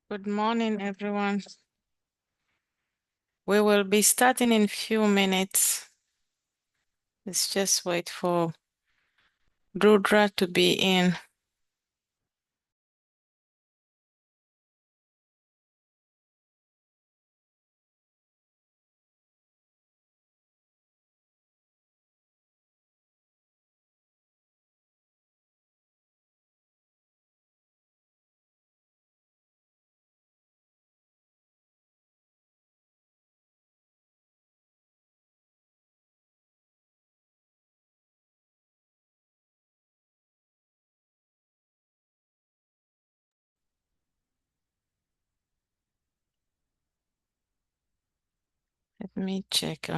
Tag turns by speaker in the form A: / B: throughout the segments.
A: Good morning, everyone. We will be starting in a few minutes. Let's just wait for Rudra to be in. Let me check.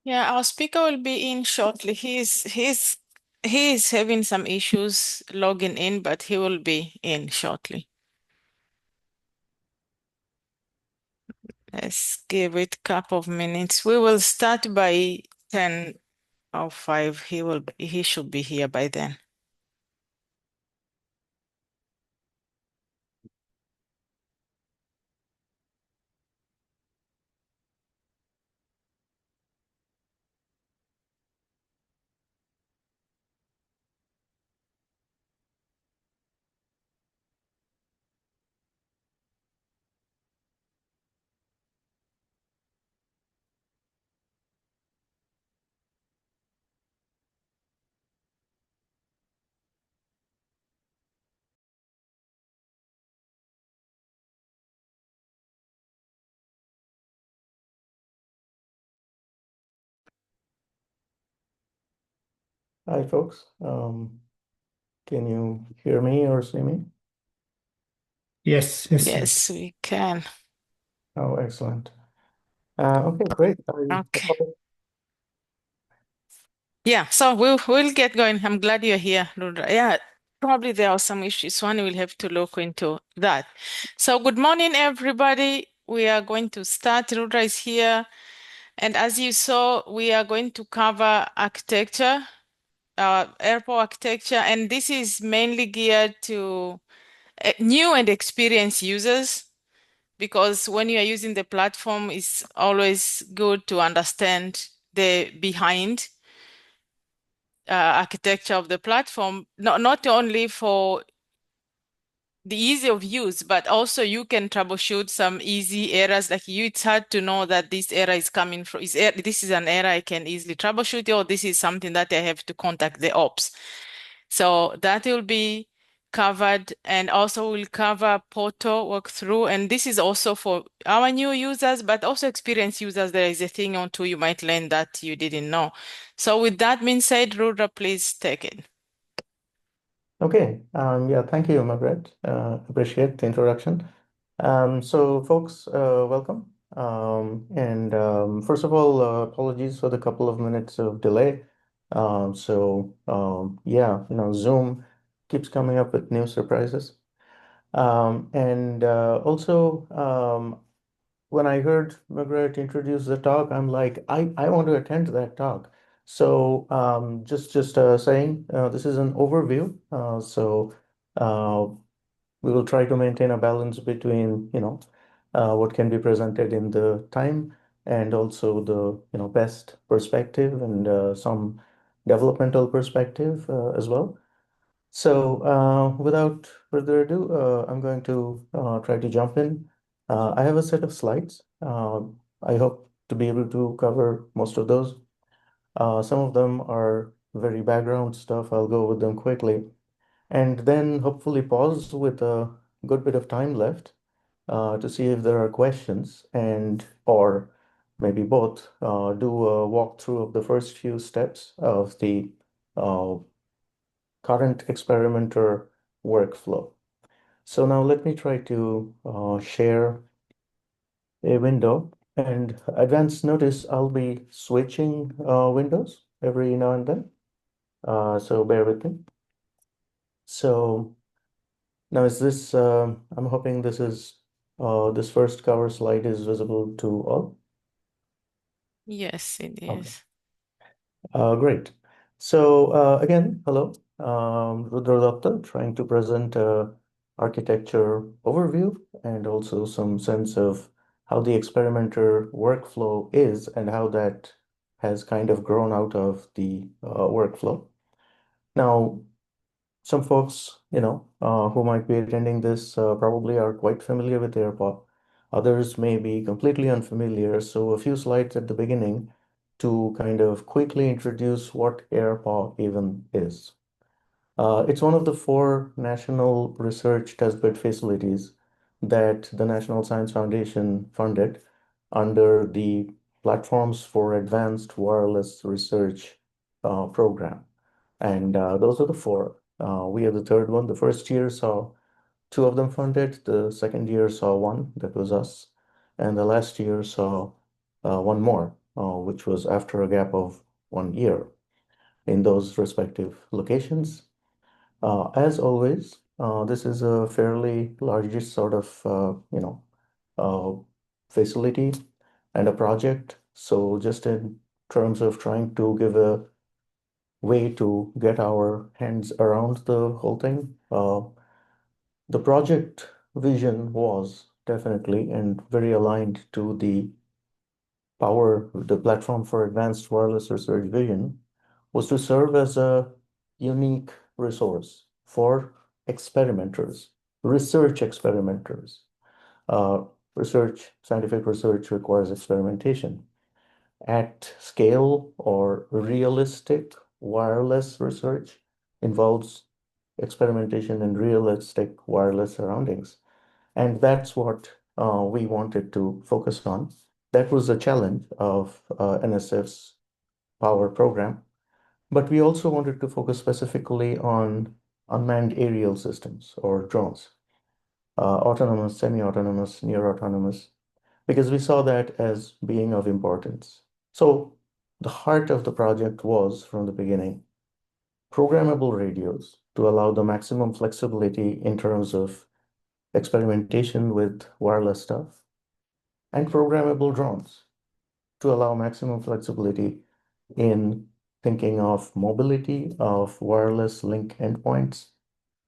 A: Yeah, our speaker will be in shortly. He is having some issues logging in, but he will be in shortly. Let's give it a couple of minutes. We will start by 10:05. He should be here by then.
B: Hi, folks. Can you hear me or see me?
C: Yes.
A: Yes, we can.
B: Oh, excellent. Okay, great.
A: Okay. Yeah, so we'll get going. I'm glad you're here, Rudra. Yeah, probably there are some issues. One will have to look into that. So good morning, everybody. We are going to start. Rudra is here. And as you saw, we are going to cover architecture, AERPAW architecture, and this is mainly geared to new and experienced users, because when you are using the platform, it's always good to understand the behind architecture of the platform, not only for the ease of use, but also you can troubleshoot some easy errors. Like it's hard to know that this error is coming from, this is an error I can easily troubleshoot, or this is something that I have to contact the ops. So that will be covered, and also we'll cover Portal walkthrough. And this is also for our new users, but also experienced users. There is a thing on two you might learn that you didn't know. So with that being said, Rudra, please take it.
B: Okay. Yeah, thank you, Margaret. Appreciate the introduction. So, folks, welcome. First of all, apologies for the couple of minutes of delay. Yeah, Zoom keeps coming up with new surprises. Also, when I heard Margaret introduce the talk, I'm like, I want to attend that talk. So just saying, this is an overview. Uh, we will try to maintain a balance between, what can be presented in the time and also the, best perspective and some developmental perspective as well. So without further ado, I'm going to try to jump in. I have a set of slides. I hope to be able to cover most of those. Some of them are very background stuff. I'll go with them quickly and then hopefully pause with a good bit of time left to see if there are questions and or maybe both do a walkthrough of the first few steps of the uh, current experimenter workflow. So now let me try to share a window and advance notice I'll be switching windows every now and then. So bear with me. So now is this, I'm hoping this first cover slide is visible to all.
A: Yes, it
B: Okay.
A: is.
B: Great. So again, hello, Rudra Dutta, trying to present a architecture overview and also some sense of how the experimenter workflow is and how that has kind of grown out of the workflow. Now, some folks, who might be attending this probably are quite familiar with AERPAW. Others may be completely unfamiliar. So a few slides at the beginning to kind of quickly introduce what AERPAW even is. It's one of the four national research testbed facilities that the National Science Foundation funded under the Platforms for Advanced Wireless Research program. And those are the four. We are the third one. The first year saw two of them funded. The second year saw one, that was us. And the last year saw one more, which was after a gap of 1 year in those respective locations. As always, this is a fairly largish sort of, uh, facility and a project. So just in terms of trying to give a way to get our hands around the whole thing. The project vision was definitely and very aligned to the platform for advanced wireless research vision was to serve as a unique resource for experimenters, research experimenters. Uh, Scientific research requires experimentation. At scale or realistic wireless research involves experimentation in realistic wireless surroundings. And that's what we wanted to focus on. That was the challenge of NSF's power program. But we also wanted to focus specifically on unmanned aerial systems or drones, autonomous, semi-autonomous, near autonomous, because we saw that as being of importance. So the heart of the project was, from the beginning, programmable radios to allow the maximum flexibility in terms of experimentation with wireless stuff, and programmable drones to allow maximum flexibility in thinking of mobility of wireless link endpoints,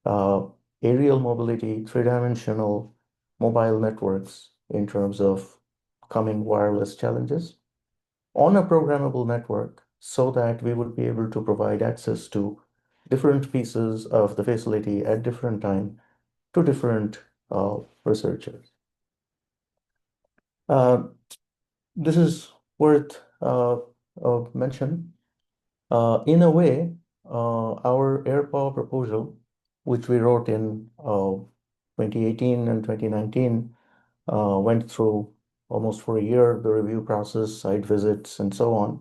B: uh, aerial mobility, three-dimensional mobile networks in terms of coming wireless challenges on a programmable network so that we would be able to provide access to different pieces of the facility at different time to different researchers. Uh, this is worth mention. In a way, our AirPower proposal, which we wrote in 2018 and 2019, went through almost for a year, the review process, site visits, and so on,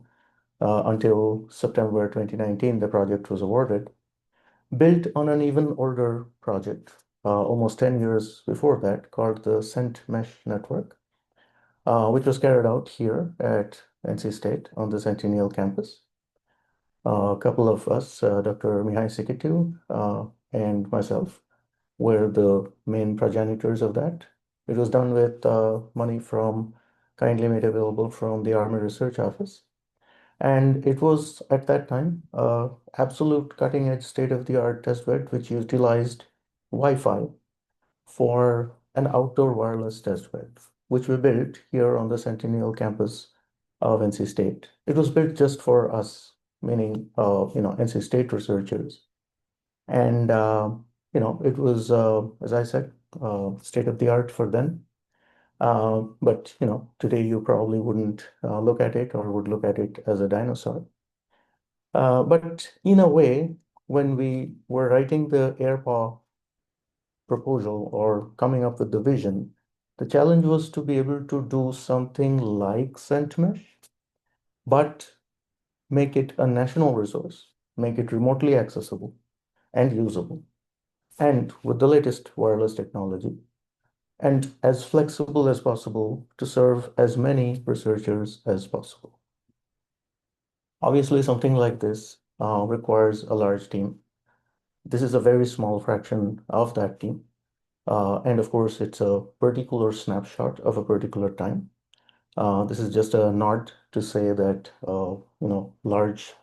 B: until September 2019, the project was awarded, built on an even older project, almost 10 years before that, called the Cent Mesh Network, which was carried out here at NC State on the Centennial campus. A couple of us, Dr. Mihai Sikitu and myself, were the main progenitors of that. It was done with money from kindly made available from the Army Research Office. And it was at that time absolute cutting edge state of the art testbed, which utilized Wi-Fi for an outdoor wireless testbed, which we built here on the Centennial campus of NC State. It was built just for us, meaning NC State researchers. And it was, as I said, state of the art for them. But today you probably wouldn't look at it or would look at it as a dinosaur. But in a way, when we were writing the AERPAW proposal or coming up with the vision, the challenge was to be able to do something like SentMesh, but make it a national resource, make it remotely accessible and usable, and with the latest wireless technology, and as flexible as possible to serve as many researchers as possible. Obviously, something like this requires a large team. This is a very small fraction of that team. And of course, it's a particular snapshot of a particular time. This is just a nod to say that, large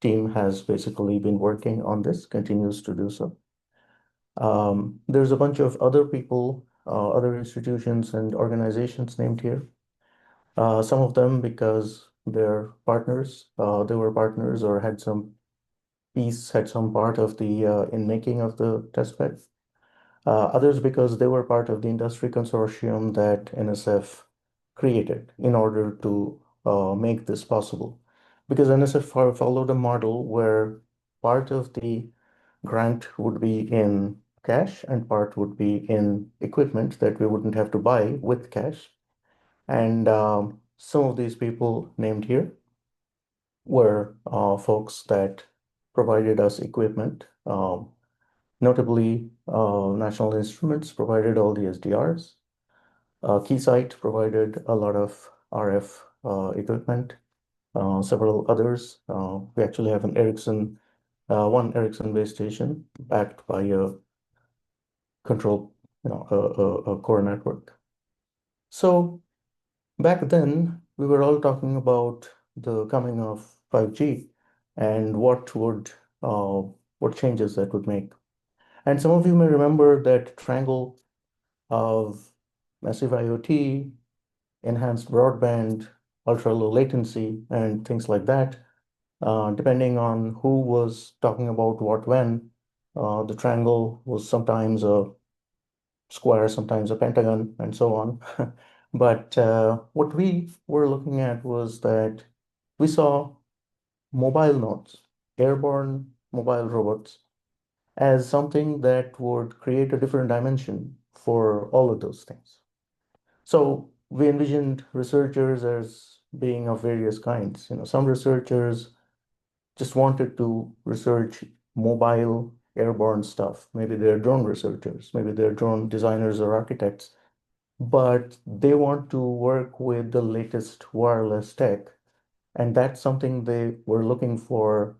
B: team has basically been working on this, continues to do so. There's a bunch of other people, other institutions and organizations named here. Some of them because they're partners, they were partners or had some piece, had some part of the in making of the testbed. Others because they were part of the industry consortium that NSF created in order to make this possible. Because NSF followed a model where part of the grant would be in cash and part would be in equipment that we wouldn't have to buy with cash. And some of these people named here were folks that provided us equipment. Notably, National Instruments provided all the SDRs. Keysight provided a lot of RF equipment. Several others. We actually have one Ericsson base station backed by a control, a core network. So back then, we were all talking about the coming of 5G and what changes that would make. And some of you may remember that triangle of massive IoT, enhanced broadband, ultra low latency, and things like that. Depending on who was talking about what when, the triangle was sometimes a square, sometimes a pentagon, and so on. But what we were looking at was that we saw mobile nodes, airborne mobile robots, as something that would create a different dimension for all of those things. So we envisioned researchers as being of various kinds. Some researchers just wanted to research mobile airborne stuff. Maybe they're drone researchers, maybe they're drone designers or architects, but they want to work with the latest wireless tech. And that's something they were looking for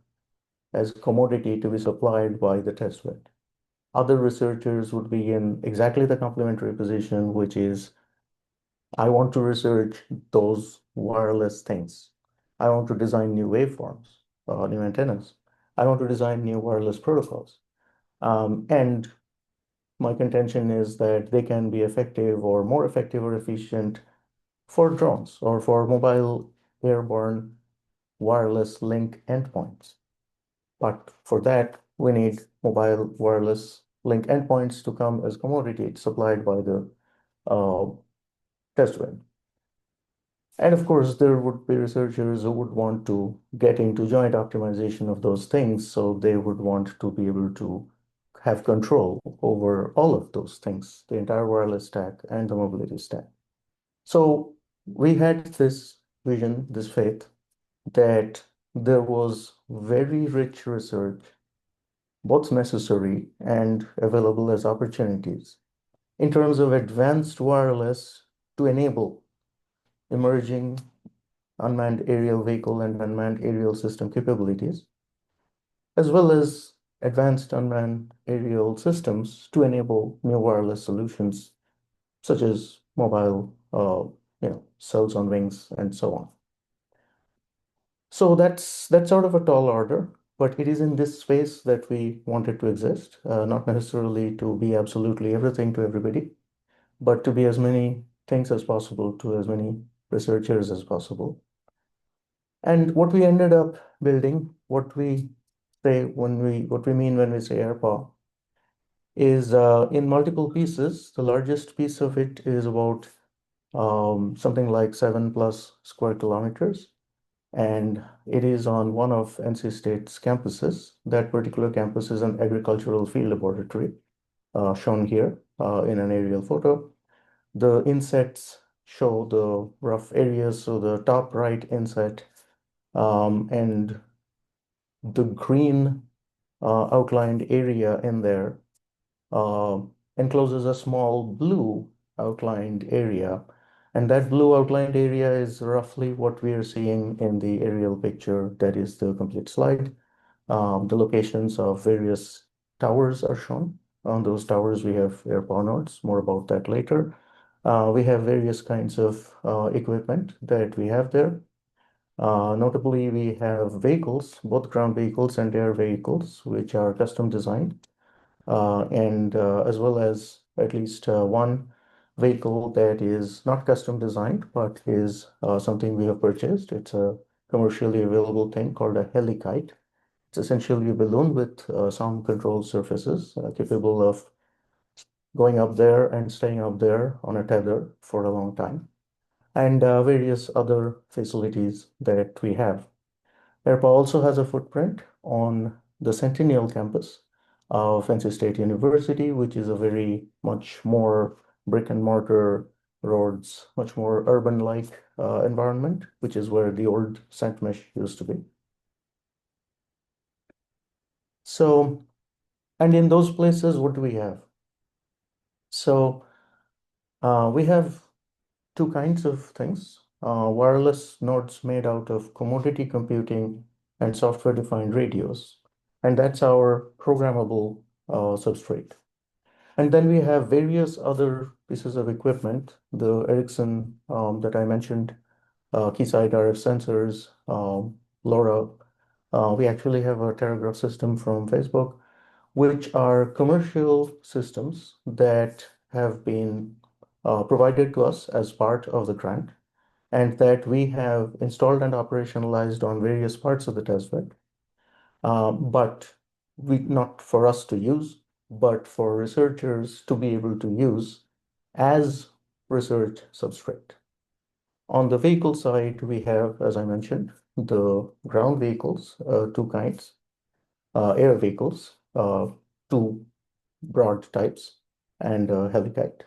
B: as commodity to be supplied by the testbed. Other researchers would be in exactly the complementary position, which is I want to research those wireless things. I want to design new waveforms, new antennas. I want to design new wireless protocols. And my contention is that they can be effective or more effective or efficient for drones or for mobile airborne wireless link endpoints. But for that, we need mobile wireless link endpoints to come as commodity supplied by the testbed. And of course, there would be researchers who would want to get into joint optimization of those things. So they would want to be able to have control over all of those things, the entire wireless stack and the mobility stack. So we had this vision, this faith that there was very rich research, both necessary and available as opportunities in terms of advanced wireless to enable emerging unmanned aerial vehicle and unmanned aerial system capabilities, as well as advanced unmanned aerial systems to enable new wireless solutions, such as mobile, cells on wings, and so on. So that's sort of a tall order, but it is in this space that we want it to exist, not necessarily to be absolutely everything to everybody, but to be as many things as possible to as many researchers as possible. And what we ended up building, what we mean when we say AERPAW, is in multiple pieces. The largest piece of it is about something like 7+ square kilometers, and it is on one of NC State's campuses. That particular campus is an agricultural field laboratory, shown here in an aerial photo. The insets show the rough areas. So the top right inset and the green outlined area in there uh, encloses a small blue outlined area. And that blue outlined area is roughly what we are seeing in the aerial picture. That is the complete slide. The locations of various towers are shown. On those towers, we have AERPAW nodes. More about that later. We have various kinds of equipment that we have there. Notably, we have vehicles, both ground vehicles and air vehicles, which are custom designed, and as well as at least one vehicle that is not custom designed, but is something we have purchased. It's a commercially available thing called a helikite. It's essentially a balloon with some control surfaces capable of going up there and staying up there on a tether for a long time, and various other facilities that we have. AERPA also has a footprint on the Centennial campus of NC State University, which is a very much more brick and mortar roads, much more urban-like environment, which is where the old Saint Mesh used to be. So, and in those places, what do we have? So, we have two kinds of things. Wireless nodes made out of commodity computing and software-defined radios. And that's our programmable substrate. And then we have various other pieces of equipment, the Ericsson that I mentioned, Keysight RF sensors, LoRa. We actually have a telegraph system from Facebook, which are commercial systems that have been provided to us as part of the grant, and that we have installed and operationalized on various parts of the testbed, but not for us to use, but for researchers to be able to use as research substrate. On the vehicle side, we have, as I mentioned, the ground vehicles, two kinds, air vehicles, two broad types, and helicite.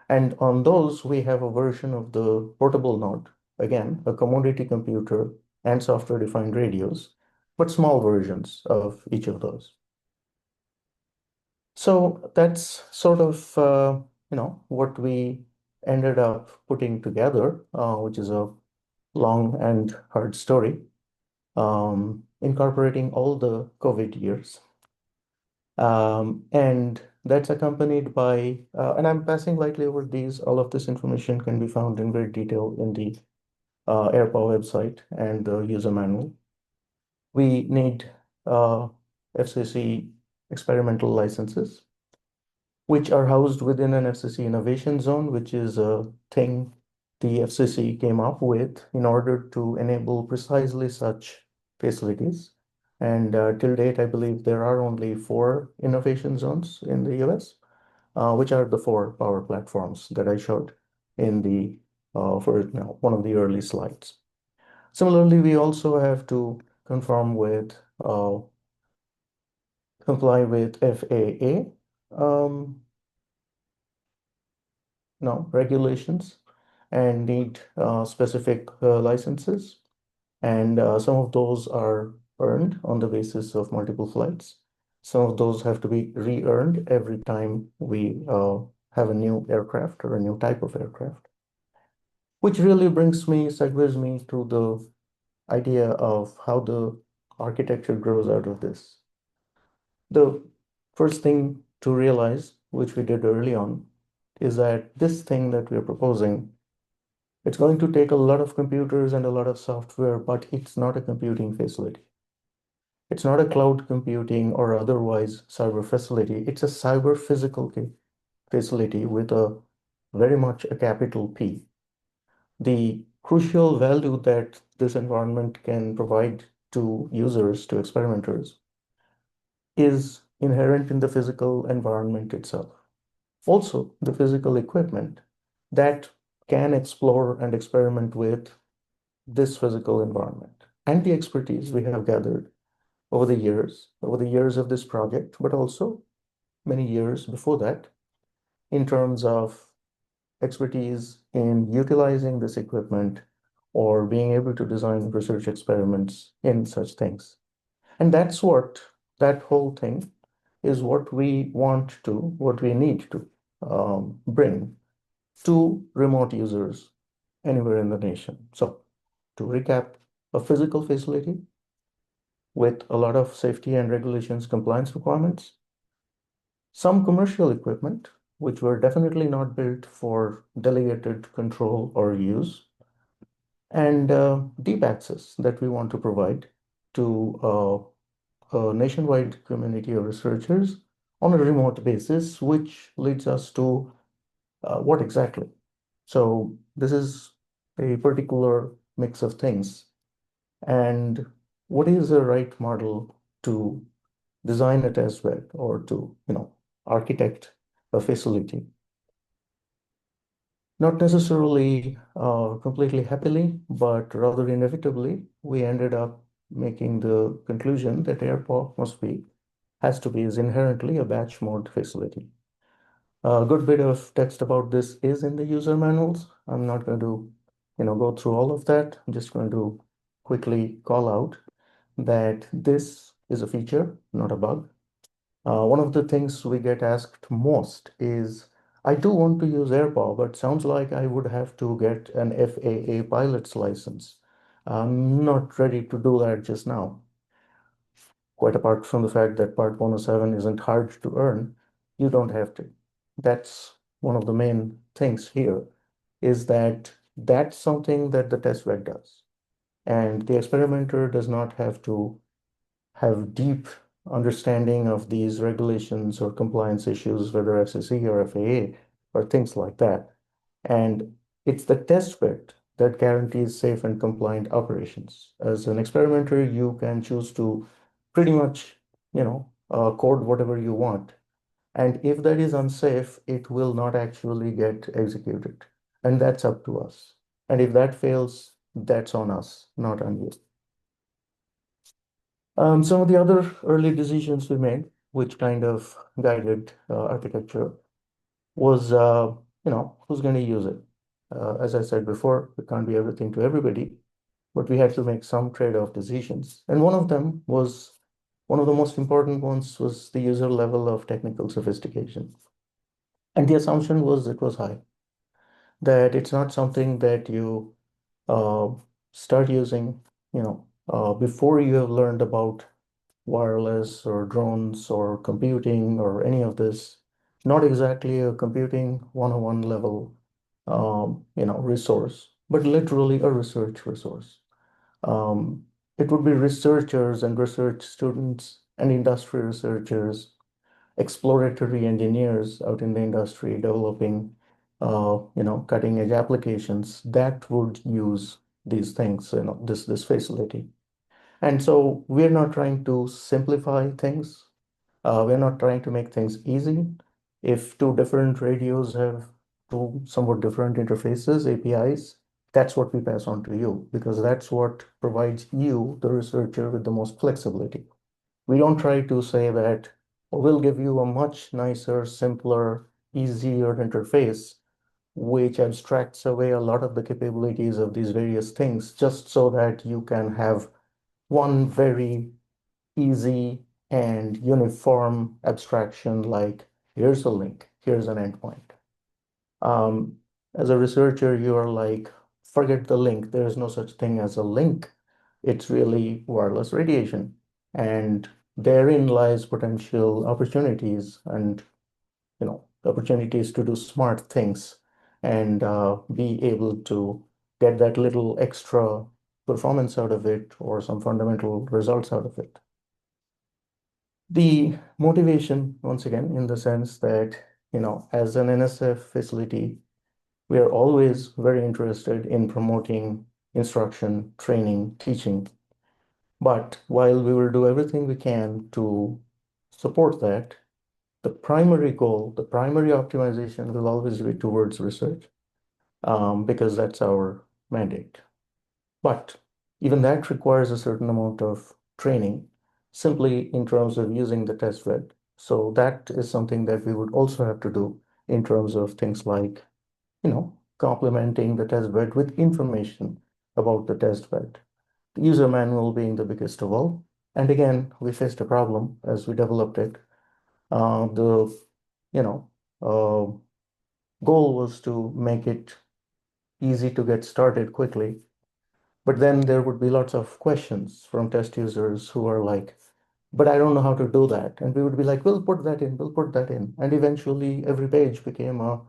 B: And on those, we have a version of the portable node, again, a commodity computer and software-defined radios, but small versions of each of those. So that's sort of, what we ended up putting together, which is a long and hard story, incorporating all the COVID years. And that's accompanied by, and I'm passing lightly over these. All of this information can be found in great detail in the AERPAW website and the user manual. We need FCC experimental licenses, which are housed within an FCC innovation zone, which is a thing the FCC came up with in order to enable precisely such facilities. And till date, I believe there are only 4 innovation zones in the US, which are the 4 power platforms that I showed in the for one of the early slides. Similarly, we also have to conform with comply with FAA regulations and need specific licenses. And some of those are earned on the basis of multiple flights. Some of those have to be re-earned every time we have a new aircraft or a new type of aircraft. Which really segues me to the idea of how the architecture grows out of this. The first thing to realize, which we did early on, is that this thing that we're proposing, it's going to take a lot of computers and a lot of software, but it's not a computing facility. It's not a cloud computing or otherwise cyber facility. It's a cyber physical facility with a very much a capital P. The crucial value that this environment can provide to users, to experimenters, is inherent in the physical environment itself. Also, the physical equipment that can explore and experiment with this physical environment and the expertise we have gathered over the years of this project, but also many years before that, in terms of expertise in utilizing this equipment or being able to design research experiments in such things. And that's what that whole thing is what we want to, what we need to bring to remote users anywhere in the nation. So, to recap, a physical facility with a lot of safety and regulations compliance requirements, some commercial equipment, which were definitely not built for delegated control or use, and deep access that we want to provide to a nationwide community of researchers on a remote basis, which leads us to what exactly? So this is a particular mix of things. And what is the right model to design a test bed or to, architect a facility? Not necessarily completely happily, but rather inevitably, we ended up making the conclusion that AERPAW has to be is inherently a batch mode facility. A good bit of text about this is in the user manuals. I'm not going to, go through all of that. I'm just going to quickly call out that this is a feature, not a bug. One of the things we get asked most is, I do want to use AirPower, but sounds like I would have to get an FAA pilot's license. I'm not ready to do that just now. Quite apart from the fact that Part 107 isn't hard to earn, you don't have to. That's one of the main things here, is that that's something that the test bed does. And the experimenter does not have to have deep understanding of these regulations or compliance issues, whether FCC or FAA or things like that. And it's the test bed that guarantees safe and compliant operations. As an experimenter, you can choose to pretty much, code whatever you want. And if that is unsafe, it will not actually get executed. And that's up to us. And if that fails, that's on us, not on you. Some of the other early decisions we made, which kind of guided architecture, was, who's going to use it? As I said before, we can't be everything to everybody, but we had to make some trade-off decisions. And one of the most important ones was the user level of technical sophistication. And the assumption was it was high, that it's not something that you uh, start using, before you have learned about wireless or drones or computing or any of this. Not exactly a computing 101 level, resource, but literally a research resource. Um, it would be researchers and research students and industry researchers, exploratory engineers out in the industry developing, cutting edge applications that would use these things, this facility. And so we're not trying to simplify things. We're not trying to make things easy. If two different radios have two somewhat different interfaces, APIs, that's what we pass on to you because that's what provides you, the researcher, with the most flexibility. We don't try to say that, "Oh, we'll give you a much nicer, simpler, easier interface, which abstracts away a lot of the capabilities of these various things just so that you can have one very easy and uniform abstraction like here's a link, here's an endpoint." Um, as a researcher, you're like, forget the link. There's no such thing as a link. It's really wireless radiation. And therein lies potential opportunities and opportunities to do smart things and be able to get that little extra performance out of it or some fundamental results out of it. The motivation, once again, in the sense that, as an NSF facility, we are always very interested in promoting instruction, training, teaching. But while we will do everything we can to support that, the primary goal, the primary optimization will always be towards research. because that's our mandate. But even that requires a certain amount of training simply in terms of using the test bed. So that is something that we would also have to do in terms of things like, complementing the test bed with information about the test bed. The user manual being the biggest of all. And again, we faced a problem as we developed it. The, you know, uh, goal was to make it easy to get started quickly. But then there would be lots of questions from test users who are like, but I don't know how to do that. And we would be like, we'll put that in, we'll put that in. And eventually every page became a,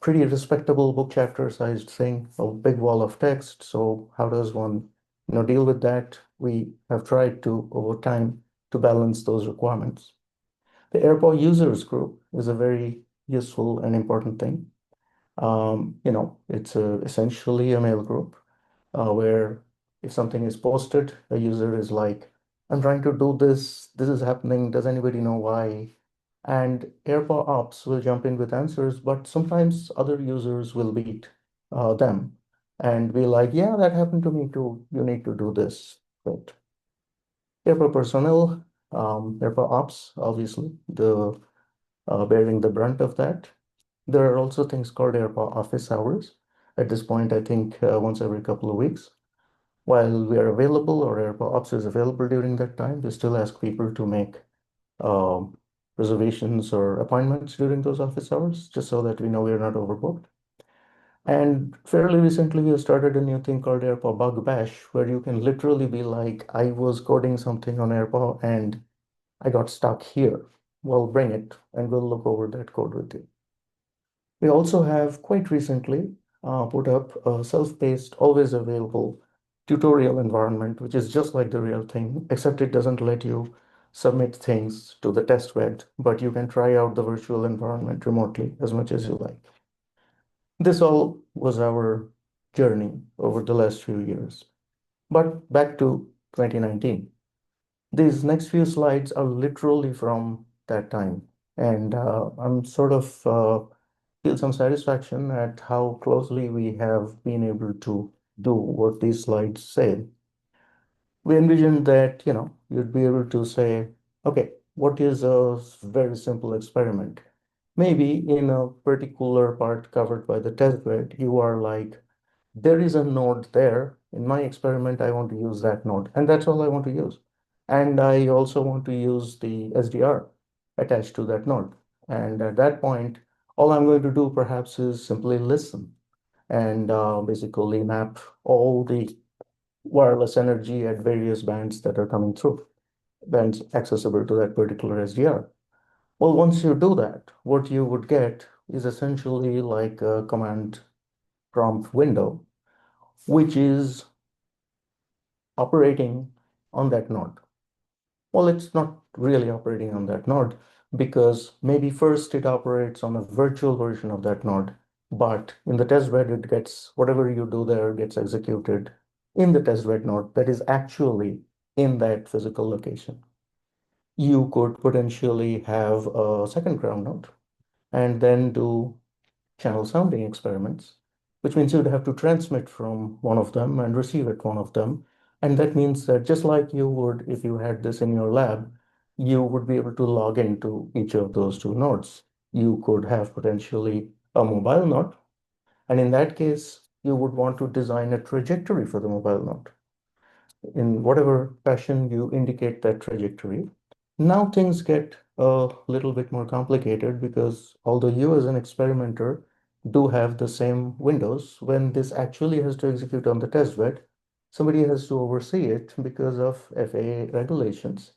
B: pretty respectable book chapter sized thing, a big wall of text. So how does one, deal with that? We have tried to, over time, to balance those requirements. The AERPAW users group is a very useful and important thing. It's essentially a mail group where if something is posted, a user is like, I'm trying to do this, this is happening, does anybody know why? And AirPower ops will jump in with answers, but sometimes other users will beat them and be like, yeah, that happened to me too. You need to do this. But AirPower personnel, AirPower ops, obviously, the bearing the brunt of that. There are also things called AirPower office hours. At this point, I think once every couple of weeks. While we are available or AirPower ops is available during that time, we still ask people to make um, reservations or appointments during those office hours, just so that we know we're not overbooked. And fairly recently, we have started a new thing called AirPower Bug Bash, where you can literally be like, I was coding something on AirPower and I got stuck here. Well, bring it and we'll look over that code with you. We also have quite recently put up a self-paced, always available tutorial environment, which is just like the real thing, except it doesn't let you submit things to the test bed, but you can try out the virtual environment remotely as much as you like. This all was our journey over the last few years. But back to 2019. These next few slides are literally from that time. And I'm sort of feel some satisfaction at how closely we have been able to do what these slides say. We envisioned that, you'd be able to say, okay, what is a very simple experiment? Maybe in a particular part covered by the test bed, you are like, there is a node there. In my experiment, I want to use that node, and that's all I want to use. And I also want to use the SDR attached to that node. And at that point, all I'm going to do perhaps is simply listen and basically map all the wireless energy at various bands that are coming through, bands accessible to that particular SDR. Well, once you do that, what you would get is essentially like a command prompt window, which is operating on that node. Well, it's not really operating on that node because maybe first it operates on a virtual version of that node, but in the test bed, it gets whatever you do there gets executed in the test bed node that is actually in that physical location. You could potentially have a second ground node and then do channel sounding experiments, which means you'd have to transmit from one of them and receive at one of them. And that means that just like you would if you had this in your lab, you would be able to log into each of those two nodes. You could have potentially a mobile node, and in that case, you would want to design a trajectory for the mobile node in whatever fashion you indicate that trajectory. Now things get a little bit more complicated because although you as an experimenter do have the same windows, when this actually has to execute on the test bed, somebody has to oversee it because of FAA regulations,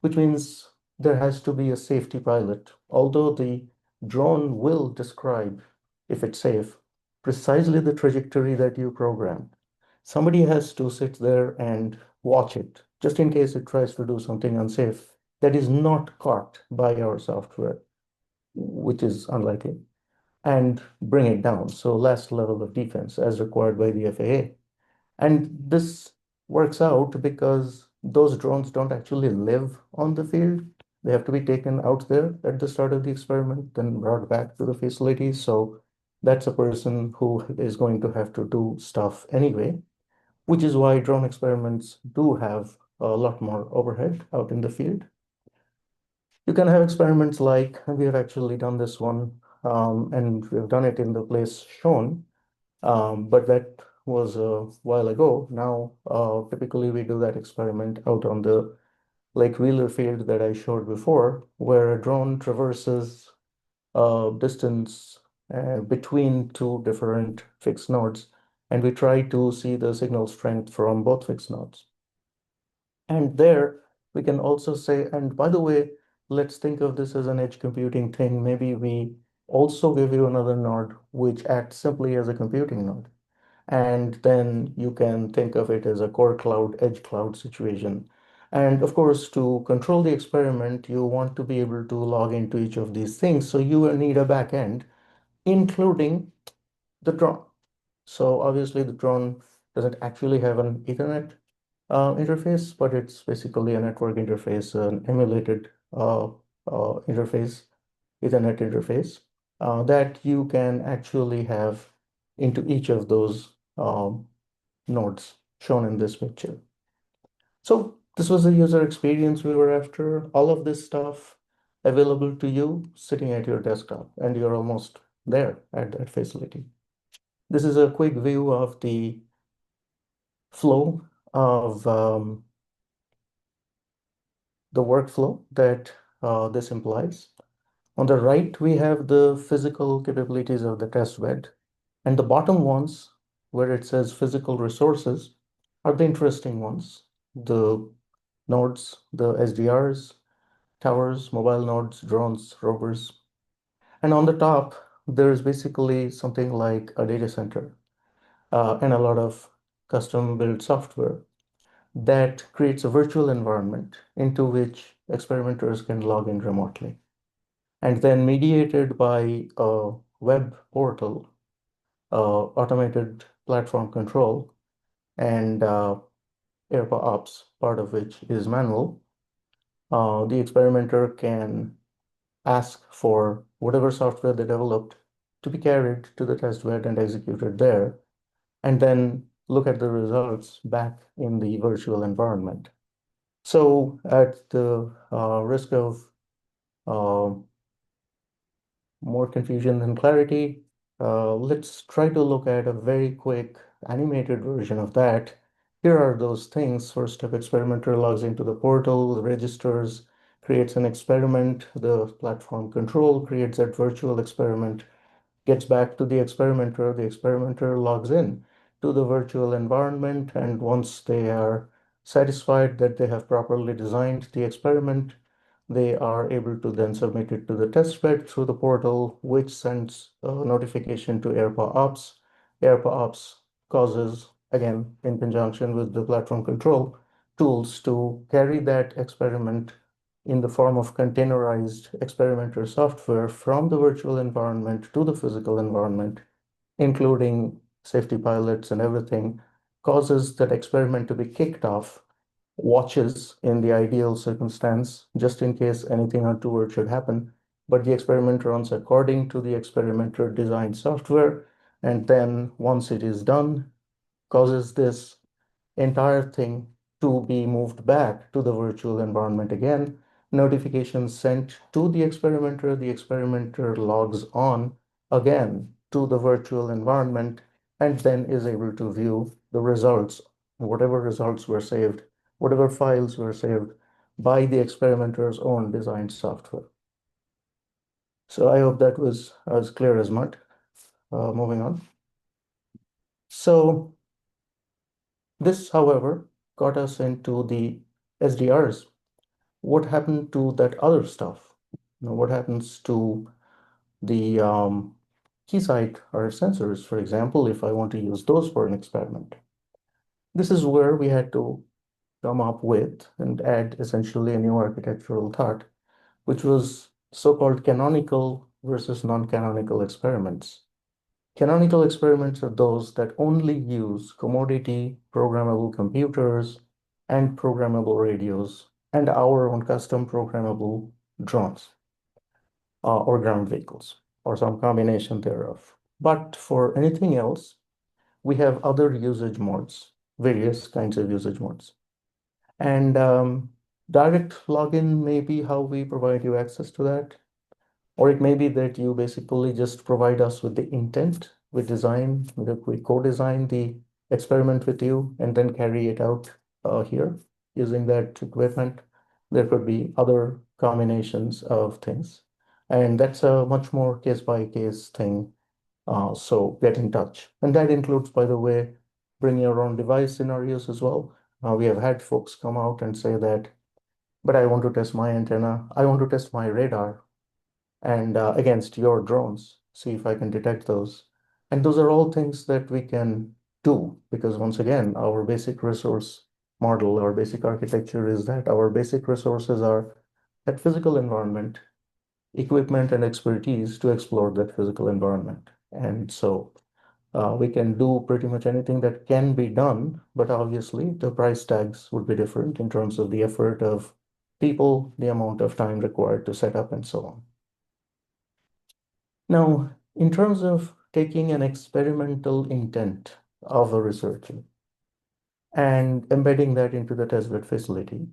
B: which means there has to be a safety pilot. Although the drone will describe, if it's safe, precisely the trajectory that you programmed. Somebody has to sit there and watch it, just in case it tries to do something unsafe that is not caught by our software, which is unlikely, and bring it down. So last level of defense as required by the FAA. And this works out because those drones don't actually live on the field. They have to be taken out there at the start of the experiment, then brought back to the facility. So that's a person who is going to have to do stuff anyway, which is why drone experiments do have a lot more overhead out in the field. You can have experiments like, and we have actually done this one, and we've done it in the place shown, but that was a while ago. Now, typically we do that experiment out on the Lake Wheeler field that I showed before, where a drone traverses a distance between two different fixed nodes, and we try to see the signal strength from both fixed nodes. And there we can also say, and by the way, let's think of this as an edge computing thing. Maybe we also give you another node which acts simply as a computing node. And then you can think of it as a core cloud, edge cloud situation. And of course, to control the experiment, you want to be able to log into each of these things. So you will need a backend, including the drone. So obviously the drone doesn't actually have an Ethernet interface, but it's basically a network interface, an emulated interface, Ethernet interface that you can actually have into each of those nodes shown in this picture. So this was the user experience we were after. All of this stuff available to you sitting at your desktop, and you're almost there at that facility. This is a quick view of the flow of the workflow that this implies. On the right, we have the physical capabilities of the test bed, and the bottom ones, where it says physical resources, are the interesting ones. The nodes, the SDRs, towers, mobile nodes, drones, rovers. And on the top, there's basically something like a data center and a lot of custom built software that creates a virtual environment into which experimenters can log in remotely. And then mediated by a web portal, automated platform control, and AERPAW ops, part of which is manual, the experimenter can ask for whatever software they developed to be carried to the test bed and executed there, and then look at the results back in the virtual environment. So at the risk of uh, more confusion than clarity, let's try to look at a very quick animated version of that. Here are those things. First step, experimenter logs into the portal, registers, creates an experiment. The platform control creates that virtual experiment, gets back to the experimenter logs in to the virtual environment, and once they are satisfied that they have properly designed the experiment, they are able to then submit it to the test bed through the portal, which sends a notification to AERPAW Ops. AERPAW Ops causes, again, in conjunction with the platform control tools, to carry that experiment in the form of containerized experimenter software from the virtual environment to the physical environment, including safety pilots and everything, causes that experiment to be kicked off, watches in the ideal circumstance, just in case anything untoward should happen, but the experiment runs according to the experimenter designed software, and then once it is done, causes this entire thing to be moved back to the virtual environment again. Notifications sent to the experimenter logs on again to the virtual environment, and then is able to view the results, whatever results were saved, whatever files were saved by the experimenter's own designed software. So I hope that was as clear as mud. Moving on. So this, however, got us into the SDRs. What happened to that other stuff? What happens to the keysight or sensors, for example, if I want to use those for an experiment? This is where we had to come up with and add essentially a new architectural thought, which was so-called canonical versus non-canonical experiments. Canonical experiments are those that only use commodity programmable computers and programmable radios and our own custom programmable drones or ground vehicles or some combination thereof. But for anything else, we have other usage modes, various kinds of usage modes. And direct login may be how we provide you access to that. Or it may be that you basically just provide us with the intent, we co-design the experiment with you and then carry it out here using that equipment. There could be other combinations of things. And that's a much more case by case thing. So get in touch. And that includes, by the way, bring your own device scenarios as well. We have had folks come out and say that, but I want to test my antenna, I want to test my radar and against your drones, see if I can detect those. And those are all things that we can do because once again, our basic resource model, our basic architecture is that our basic resources are that physical environment, equipment and expertise to explore that physical environment. And so we can do pretty much anything that can be done, but obviously the price tags would be different in terms of the effort of people, the amount of time required to set up and so on. Now, in terms of taking an experimental intent of a researcher and embedding that into the testbed facility,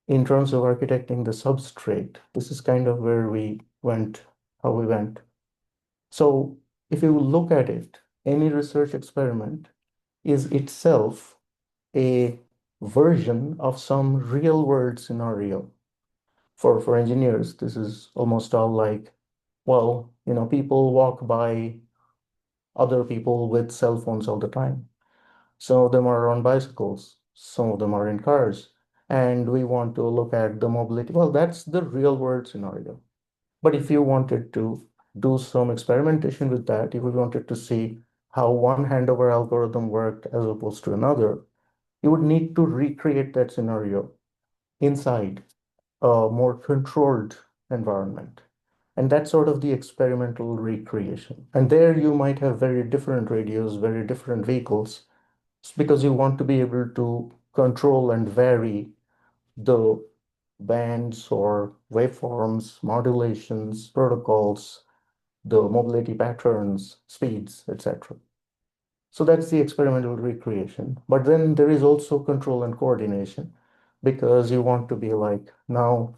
B: in terms of architecting the substrate, this is kind of where we went, how we went. So if you look at it, any research experiment is itself a version of some real world scenario. For engineers, this is almost all like, well, people walk by other people with cell phones all the time. Some of them are on bicycles, some of them are in cars, and we want to look at the mobility. Well, that's the real world scenario. But if you wanted to do some experimentation with that, if you wanted to see how one handover algorithm worked as opposed to another, you would need to recreate that scenario inside a more controlled environment. And that's sort of the experimental recreation. And there you might have very different radios, very different vehicles, because you want to be able to control and vary the bands or waveforms, modulations, protocols, the mobility patterns, speeds, etc. So that's the experimental recreation. But then there is also control and coordination because you want to be like, now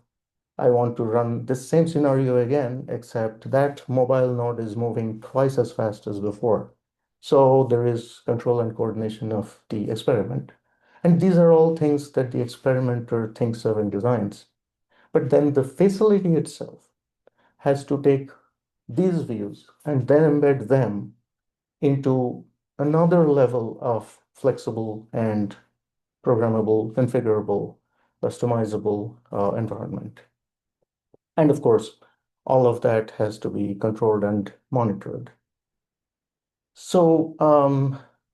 B: I want to run this same scenario again, except that mobile node is moving twice as fast as before. So there is control and coordination of the experiment. And these are all things that the experimenter thinks of and designs. But then the facility itself has to take these views and then embed them into another level of flexible and programmable, configurable, customizable environment. And of course, all of that has to be controlled and monitored. So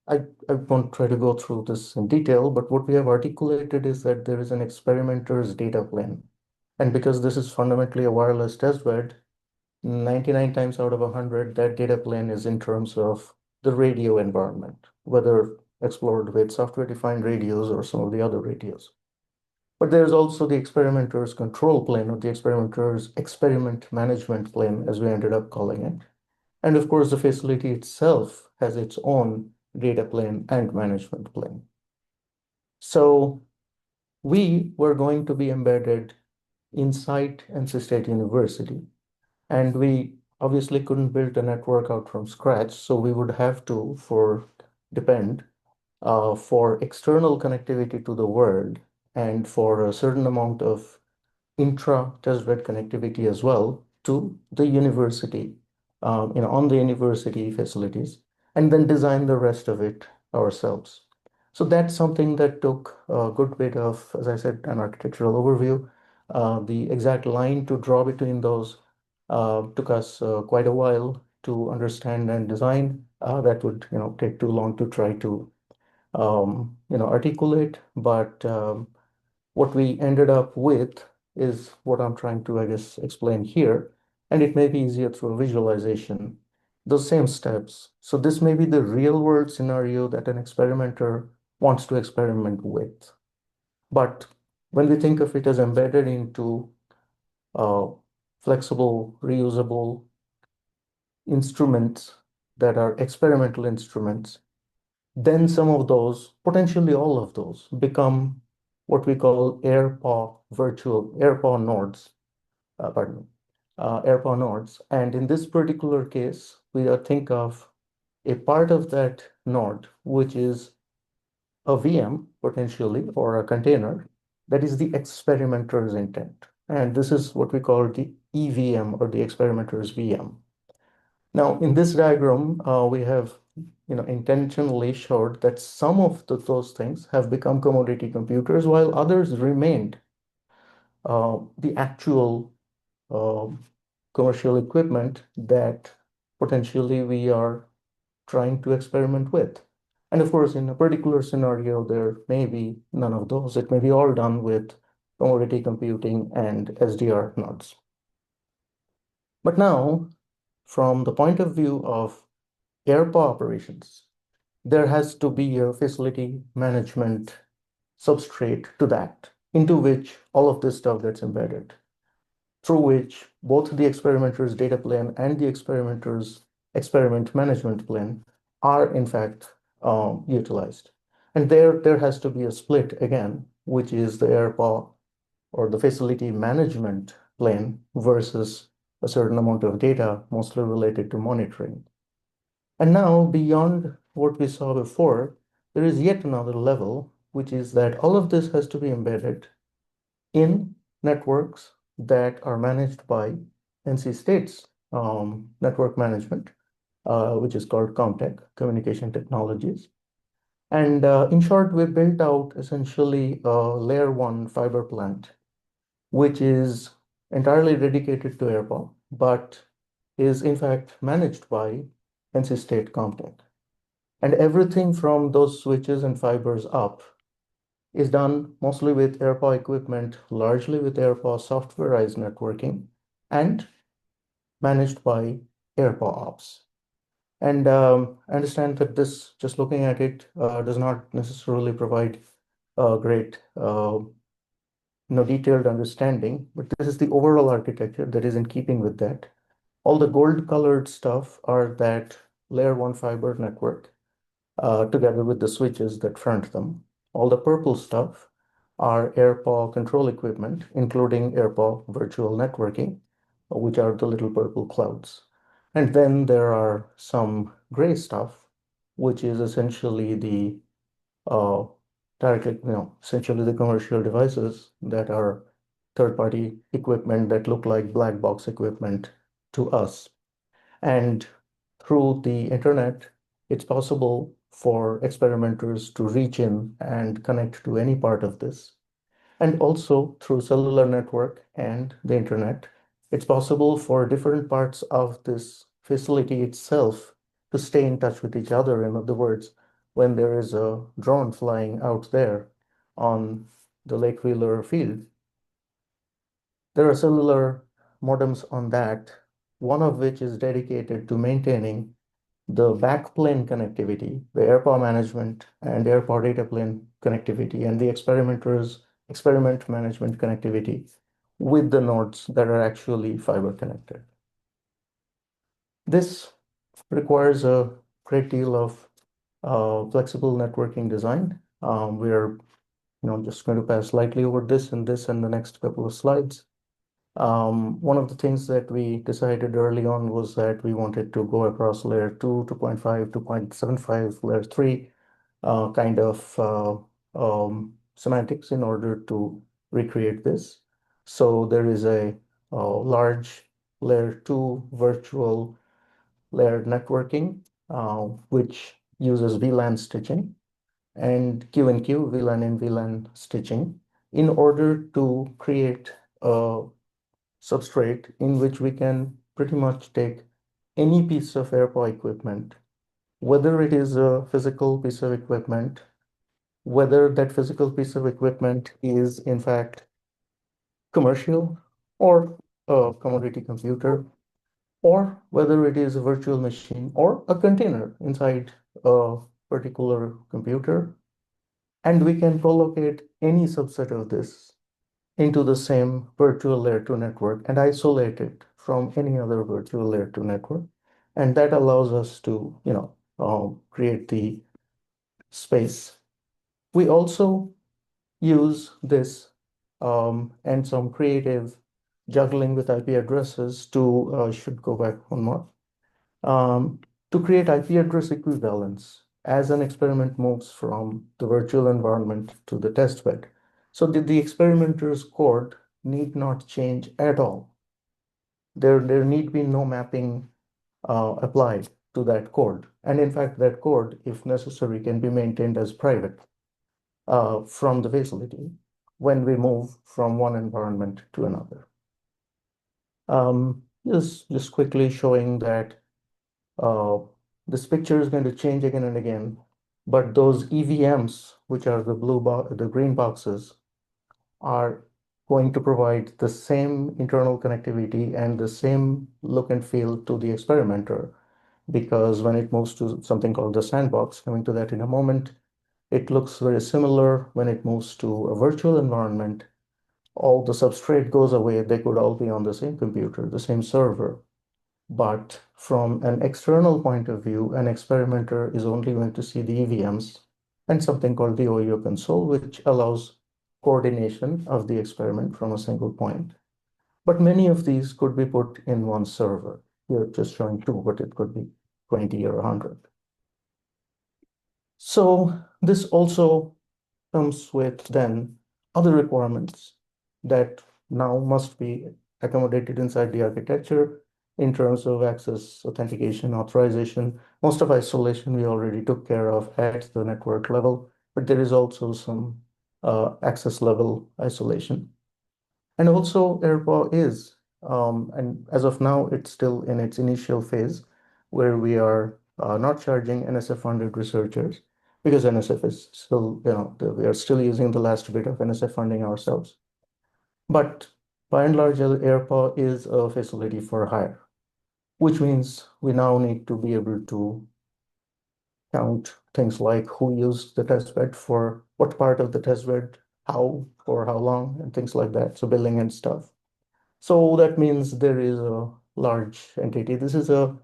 B: I won't try to go through this in detail, but what we have articulated is that there is an experimenter's data plane. And because this is fundamentally a wireless testbed, 99 times out of 100, that data plane is in terms of the radio environment, whether explored with software-defined radios or some of the other radios. But there's also the experimenter's control plane or the experimenter's experiment management plane, as we ended up calling it. And of course, the facility itself has its own data plane and management plane. So we were going to be embedded inside NC State University. And we obviously couldn't build a network out from scratch. So we would have to, depend for external connectivity to the world and for a certain amount of intra-testbed connectivity as well to the university, on the university facilities, and then design the rest of it ourselves. So that's something that took a good bit of, as I said, an architectural overview. The exact line to draw between those took us quite a while to understand and design. That would, take too long to try to, articulate, but what we ended up with is what I'm trying to, I guess, explain here. And it may be easier through a visualization, those same steps. So this may be the real world scenario that an experimenter wants to experiment with. But when we think of it as embedded into flexible, reusable instruments that are experimental instruments, then some of those, potentially all of those, become what we call AERPAW nodes, pardon me, AERPAW nodes. And in this particular case, we think of a part of that node, which is a VM potentially, or a container, that is the experimenter's intent. And this is what we call the EVM, or the experimenter's VM. Now, in this diagram, we have intentionally showed that some of those things have become commodity computers, while others remained the actual uh, commercial equipment that potentially we are trying to experiment with. And of course, in a particular scenario, there may be none of those. It may be all done with commodity computing and SDR nodes. But now, from the point of view of AERPAW operations, there has to be a facility management substrate to that, into which all of this stuff gets embedded, through which both the experimenter's data plane and the experimenter's experiment management plane are in fact utilized. And there has to be a split again, which is the AERPAW, or the facility management plane, versus a certain amount of data, mostly related to monitoring. And now, beyond what we saw before, there is yet another level, which is that all of this has to be embedded in networks that are managed by NC State's network management, which is called Comtech, Communication Technologies. And in short, we built out essentially a layer 1 fiber plant, which is entirely dedicated to AERPAW, but is in fact managed by NC State Comtech. And everything from those switches and fibers up is done mostly with AERPAW equipment, largely with AERPAW softwareized networking, and managed by AERPAW ops. And I understand that this, just looking at it, does not necessarily provide a great detailed understanding, but this is the overall architecture that is in keeping with that. All the gold colored stuff are that layer 1 fiber network, together with the switches that front them. All the purple stuff are AERPAW control equipment, including AERPAW virtual networking, which are the little purple clouds. And then there are some gray stuff, which is essentially the uh, directly, essentially the commercial devices that are third-party equipment that look like black box equipment to us. And through the internet, it's possible for experimenters to reach in and connect to any part of this. And also through cellular network and the internet, it's possible for different parts of this facility itself to stay in touch with each other. In other words, when there is a drone flying out there on the Lake Wheeler field, there are cellular modems on that, one of which is dedicated to maintaining the backplane connectivity, the AERPAW management and AERPAW data plane connectivity, and the experimenter's experiment management connectivity with the nodes that are actually fiber connected. This requires a great deal of flexible networking design. We're just going to pass slightly over this and the next couple of slides. One of the things that we decided early on was that we wanted to go across layer 2, 2.5, 2.75, layer 3 kind of semantics in order to recreate this. So there is a large layer 2 virtual layered networking, which uses VLAN stitching and Q&Q, VLAN in VLAN stitching, in order to create a substrate in which we can pretty much take any piece of AERPAW equipment, whether it is a physical piece of equipment, whether that physical piece of equipment is in fact commercial or a commodity computer, or whether it is a virtual machine or a container inside a particular computer. And we can collocate any subset of this into the same virtual layer 2 network and isolate it from any other virtual layer 2 network. And that allows us to, create the space. We also use this and some creative juggling with IP addresses to, should go back one more, um, to create IP address equivalence as an experiment moves from the virtual environment to the test bed. So the experimenter's code need not change at all. There need be no mapping applied to that code. And in fact, that code, if necessary, can be maintained as private from the facility when we move from one environment to another. Just quickly showing that uh, this picture is going to change again and again, but those EVMs, which are the green boxes, are going to provide the same internal connectivity and the same look and feel to the experimenter, because when it moves to something called the sandbox, coming to that in a moment, it looks very similar. When it moves to a virtual environment, all the substrate goes away. They could all be on the same computer, the same server. But from an external point of view, an experimenter is only going to see the EVMs and something called the OEO console, which allows coordination of the experiment from a single point. But many of these could be put in one server. We're just showing two, but it could be 20 or 100. So this also comes with then other requirements that now must be accommodated inside the architecture in terms of access, authentication, authorization. Most of isolation we already took care of at the network level, but there is also some access level isolation. And also AERPAW is, and as of now, it's still in its initial phase where we are not charging NSF-funded researchers because NSF is still, we are still using the last bit of NSF funding ourselves. But by and large, AERPAW is a facility for hire, which means we now need to be able to count things like who used the testbed for what part of the testbed, how, for how long, and things like that. So billing and stuff. So that means there is a large entity. This is a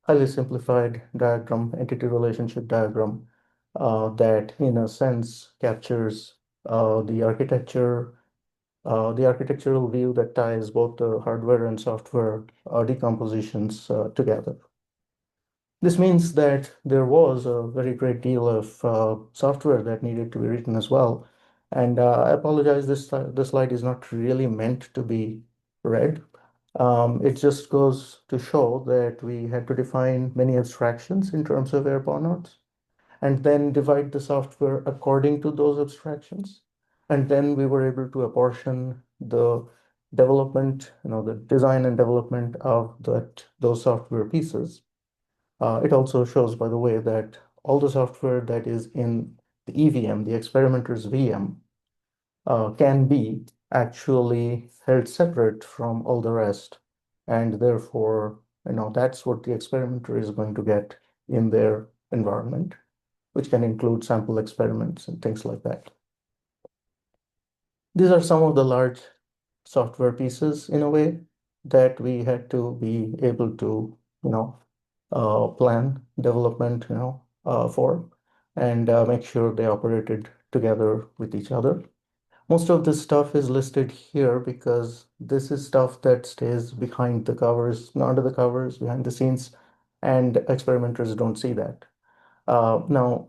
B: highly simplified diagram, entity relationship diagram, that in a sense captures the architectural view that ties both the hardware and software decompositions together. This means that there was a very great deal of software that needed to be written as well. And I apologize, this slide is not really meant to be read. It just goes to show that we had to define many abstractions in terms of AirPower nodes, and then divide the software according to those abstractions. And then we were able to apportion the development, the design and development of those software pieces. It also shows, by the way, that all the software that is in the EVM, the experimenter's VM, can be actually held separate from all the rest. And therefore, that's what the experimenter is going to get in their environment, which can include sample experiments and things like that. These are some of the large software pieces in a way that we had to be able to, plan development, for, and make sure they operated together with each other. Most of this stuff is listed here because this is stuff that stays behind the covers, under the covers, behind the scenes, and experimenters don't see that. Now,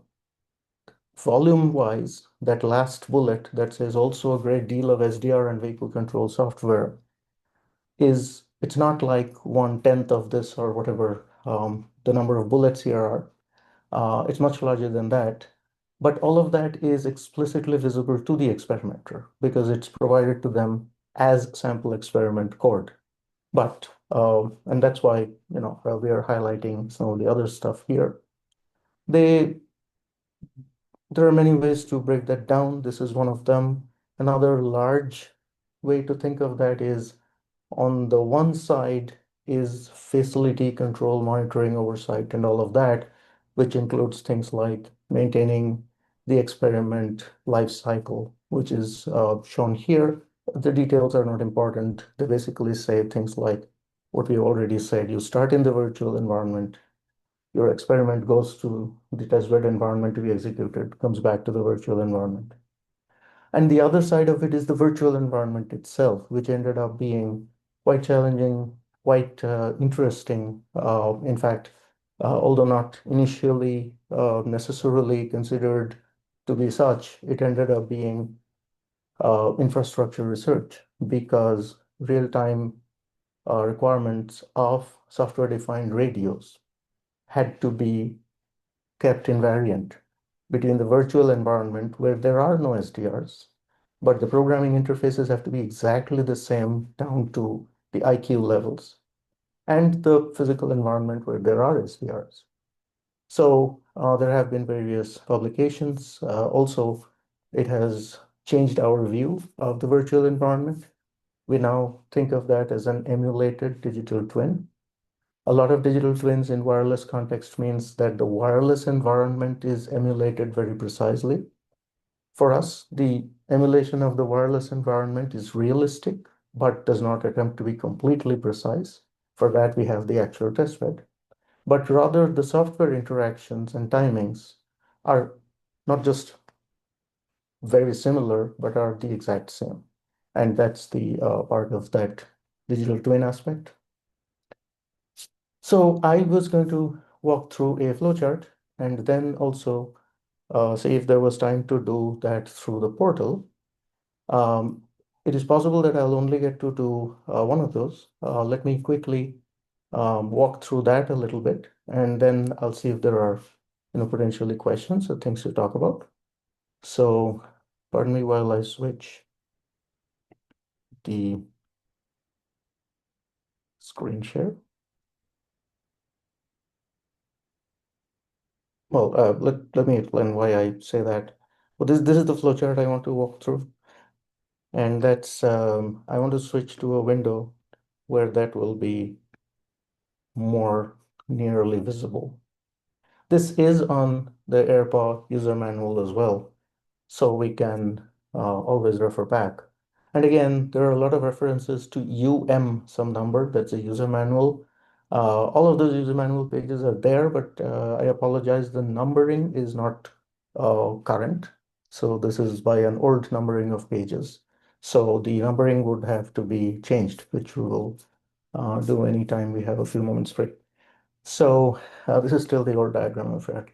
B: volume-wise, that last bullet that says also a great deal of SDR and vehicle control software it's not like 1/10 of this or whatever the number of bullets here are. It's much larger than that. But all of that is explicitly visible to the experimenter because it's provided to them as sample experiment code. But, and that's why, we are highlighting some of the other stuff here. There are many ways to break that down. This is one of them. Another large way to think of that is on the one side is facility control, monitoring, oversight, and all of that, which includes things like maintaining the experiment life cycle, which is shown here. The details are not important. They basically say things like what we already said. You start in the virtual environment, your experiment goes to the testbed environment to be executed, comes back to the virtual environment. And the other side of it is the virtual environment itself, which ended up being quite challenging, quite interesting. In fact, although not initially necessarily considered to be such, it ended up being infrastructure research because real-time requirements of software-defined radios had to be kept invariant between the virtual environment where there are no SDRs, but the programming interfaces have to be exactly the same down to the IQ levels, and the physical environment where there are SDRs. So there have been various publications. Also, it has changed our view of the virtual environment. We now think of that as an emulated digital twin. A lot of digital twins in wireless context means that the wireless environment is emulated very precisely. For us, the emulation of the wireless environment is realistic, but does not attempt to be completely precise. For that, we have the actual testbed. But rather, the software interactions and timings are not just very similar, but are the exact same. And that's the part of that digital twin aspect. So I was going to walk through a flowchart and then also see if there was time to do that through the portal. Um, it is possible that I'll only get to do one of those. Let me quickly walk through that a little bit, and then I'll see if there are, potentially questions or things to talk about. So, pardon me while I switch the screen share. Well, let me explain why I say that. Well, this is the flowchart I want to walk through, and that's I want to switch to a window where that will be more nearly visible. This is on the AERPAW user manual as well, so we can always refer back. And again, there are a lot of references to some number, that's a user manual. All of those user manual pages are there, but I apologize, the numbering is not current. So this is by an old numbering of pages. So the numbering would have to be changed, which we will do anytime we have a few moments free. So this is still the old diagram of it.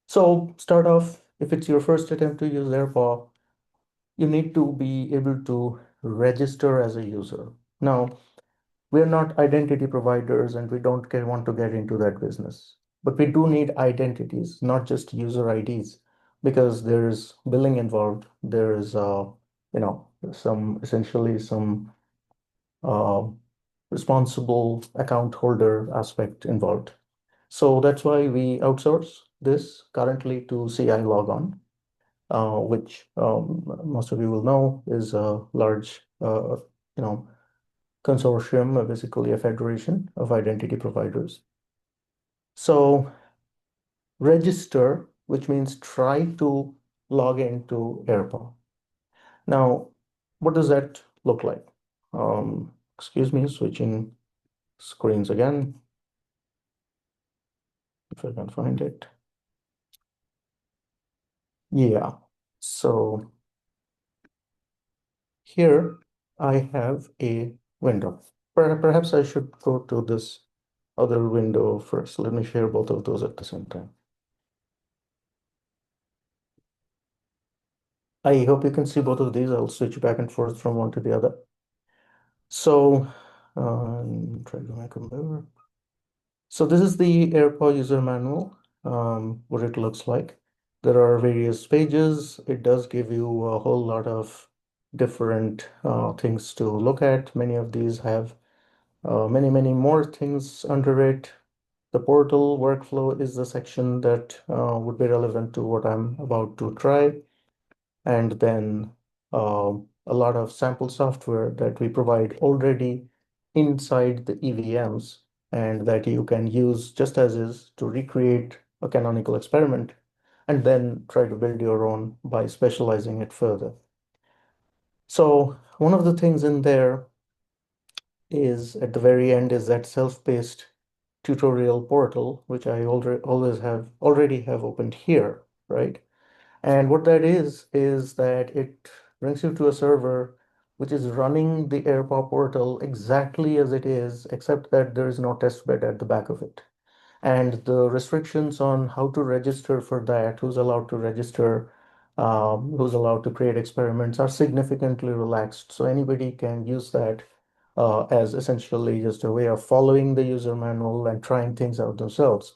B: So start off, if it's your first attempt to use AirPaw, you need to be able to register as a user. Now, we're not identity providers and we don't want to get into that business. But we do need identities, not just user IDs, because there is billing involved. There is, essentially some uh, responsible account holder aspect involved. So that's why we outsource this currently to CI Logon, which most of you will know is a large, consortium, basically a federation of identity providers. So register, which means try to log into AirPaw. Now, what does that look like? Excuse me, switching screens again, if I can find it. Yeah, so here I have a window. Perhaps I should go to this other window first. Let me share both of those at the same time. I hope you can see both of these. I'll switch back and forth from one to the other. So, try to make a mirror. So this is the AirPaw user manual, what it looks like. There are various pages. It does give you a whole lot of different things to look at. Many of these have many more things under it. The portal workflow is the section that would be relevant to what I'm about to try. And then a lot of sample software that we provide already inside the EVMs and that you can use just as is to recreate a canonical experiment and then try to build your own by specializing it further. So one of the things in there is at the very end is that self-paced tutorial portal, which I already have opened here, right? And what that is that it brings you to a server which is running the AirPaw portal exactly as it is, except that there is no test bed at the back of it. And the restrictions on how to register for that, who's allowed to register, who's allowed to create experiments are significantly relaxed. So anybody can use that as essentially just a way of following the user manual and trying things out themselves.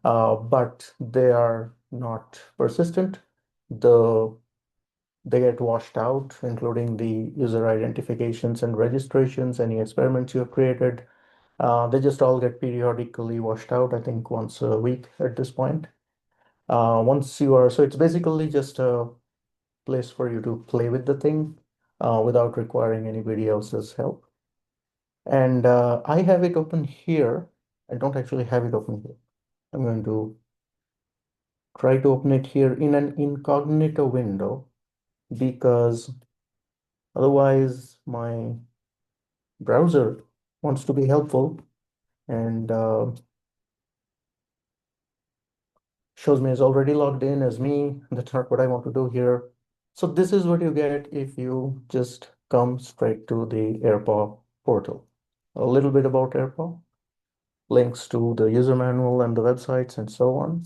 B: But they are not persistent. The they get washed out, including the user identifications and registrations, any experiments you have created. They just all get periodically washed out, I think once a week at this point. So it's basically just a place for you to play with the thing without requiring anybody else's help. And I have it open here. I don't actually have it open here. I'm going to try to open it here in an incognito window because otherwise my browser wants to be helpful and shows me as already logged in as me. That's not what I want to do here. So this is what you get if you just come straight to the AirPaw portal. A little bit about AirPaw, links to the user manual and the websites and so on.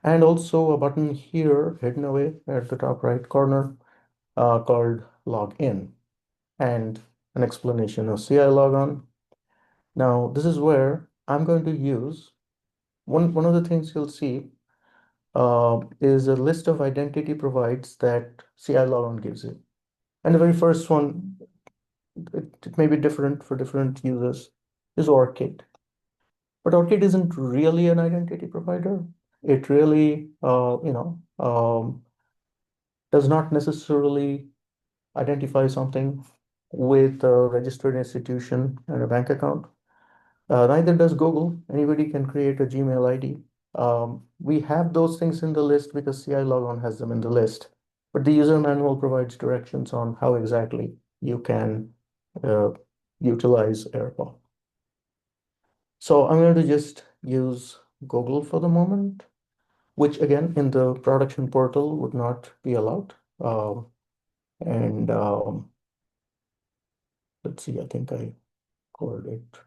B: And also a button here hidden away at the top right corner called Login and an explanation of CI logon. Now, this is where I'm going to use one of the things you'll see is a list of identity provides that CI logon gives you. And the very first one, it may be different for different users, is ORCID. But ORCID isn't really an identity provider. It really, does not necessarily identify something with a registered institution and a bank account. Neither does Google. Anybody can create a Gmail ID. We have those things in the list because CI logon has them in the list. But the user manual provides directions on how exactly you can uh, utilize AirPaw. So I'm going to just use Google for the moment, which again in the production portal would not be allowed. And let's see, I think I covered it.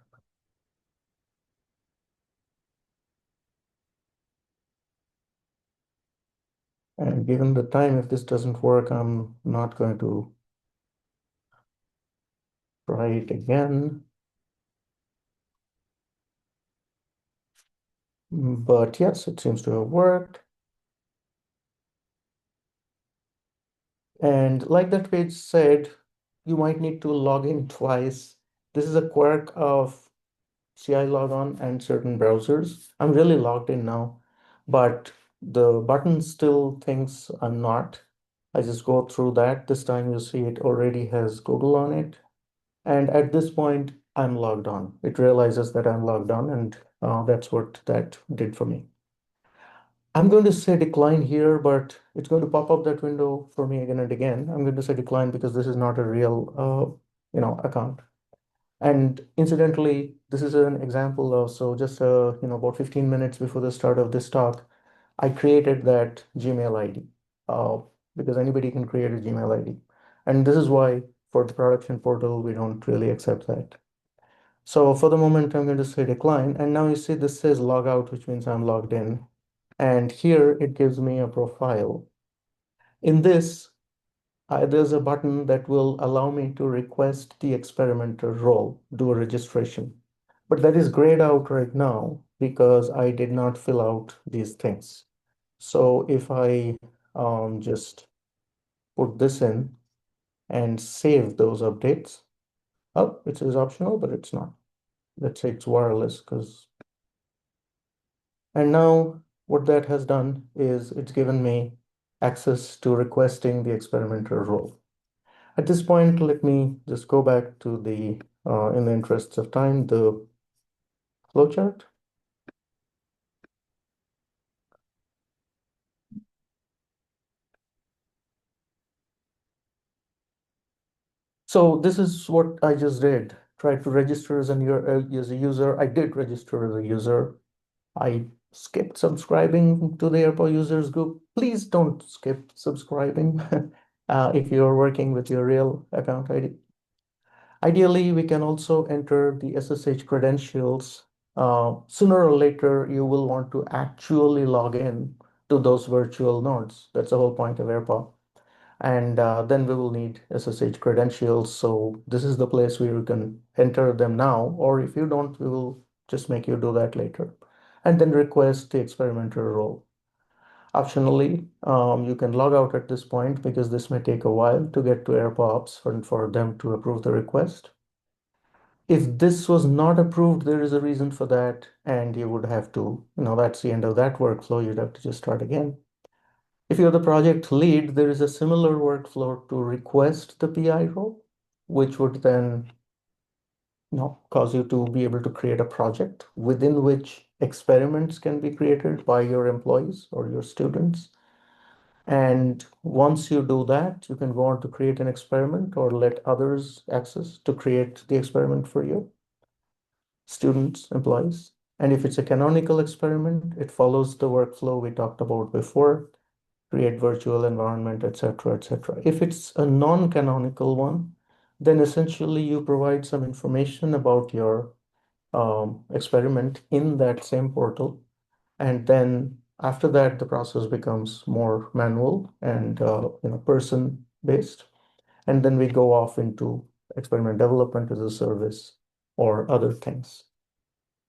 B: And given the time, if this doesn't work, I'm not going to try it again. But yes, it seems to have worked. And like that page said, you might need to log in twice. This is a quirk of CI logon and certain browsers. I'm really logged in now, but the button still thinks I'm not. I just go through that. This time you see it already has Google on it. And at this point, I'm logged on. It realizes that I'm logged on, and that's what that did for me. I'm going to say decline here, but it's going to pop up that window for me again and again. I'm going to say decline because this is not a real, account. And incidentally, this is an example of, so just, about 15 minutes before the start of this talk, I created that Gmail ID because anybody can create a Gmail ID. And this is why for the production portal, we don't really accept that. So for the moment, I'm going to say decline. And now you see this says log out, which means I'm logged in. And here it gives me a profile. In this, there's a button that will allow me to request the experimenter role, do a registration. But that is grayed out right now because I did not fill out these things. So if I just put this in and save those updates, oh, it says optional, but it's not. Let's say it's wireless because, and now what that has done is it's given me access to requesting the experimenter role. At this point, let me just go back to the, in the interests of time, the flowchart. So this is what I just did. tried to register as as a user. I did register as a user. I skipped subscribing to the AERPAW users group. Please don't skip subscribing if you're working with your real account ID. Ideally, we can also enter the SSH credentials. Sooner or later, you will want to actually log in to those virtual nodes. That's the whole point of AERPAW. And then we will need SSH credentials. So this is the place where you can enter them now, or if you don't, we will just make you do that later. And then request the experimenter role. Optionally, you can log out at this point because this may take a while to get to AERPAW ops for them to approve the request. If this was not approved, there is a reason for that, and you would have to, that's the end of that workflow. You'd have to just start again. If you're the project lead, there is a similar workflow to request the PI role, which would then, cause you to be able to create a project within which experiments can be created by your employees or your students. And once you do that, you can go on to create an experiment or let others access to create the experiment for you, students, employees. And if it's a canonical experiment, it follows the workflow we talked about before, create virtual environment, etc., etc. If it's a non-canonical one, then essentially you provide some information about your experiment in that same portal. And then after that, the process becomes more manual and person based. And then we go off into experiment development as a service or other things.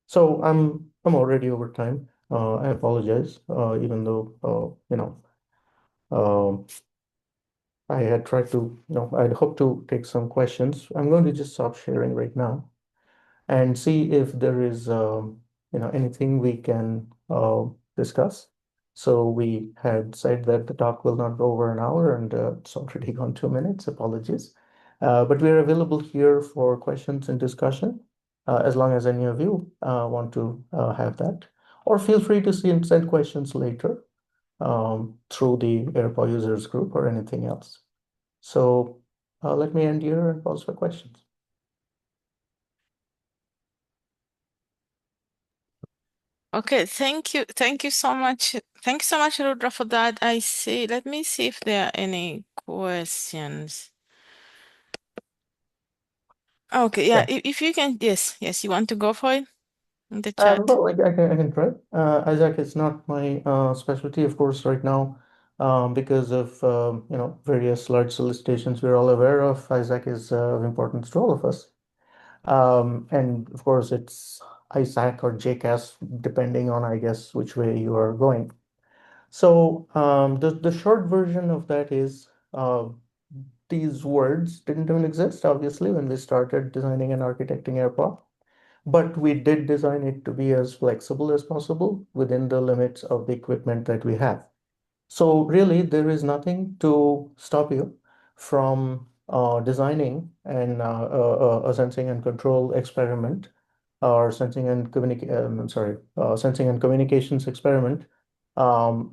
B: So I'm already over time. I apologize, even though um, I had tried to, I'd hope to take some questions. I'm going to just stop sharing right now and see if there is, anything we can discuss. So we had said that the talk will not go over an hour, and it's already gone 2 minutes. Apologies. But we're available here for questions and discussion, as long as any of you want to have that. Or feel free to send questions later through the AirPower users group or anything else. So let me end here and pause for questions.
A: Okay, thank you. Thank you so much. Thank you so much, Rudra, for that. Let me see if there are any questions. Okay, yeah,
B: Yeah.
A: if you can, yes, you want to go for it in the chat.
B: Well, I can try. Isaac is not my specialty, of course, right now, because of various large solicitations we're all aware of. Isaac is of importance to all of us, and of course, it's Isaac or JCAS, depending on, I guess, which way you are going. So the short version of that is these words didn't even exist, obviously, when we started designing and architecting AirPod. But we did design it to be as flexible as possible within the limits of the equipment that we have. So really, there is nothing to stop you from designing a sensing and control experiment or sensing and communications experiment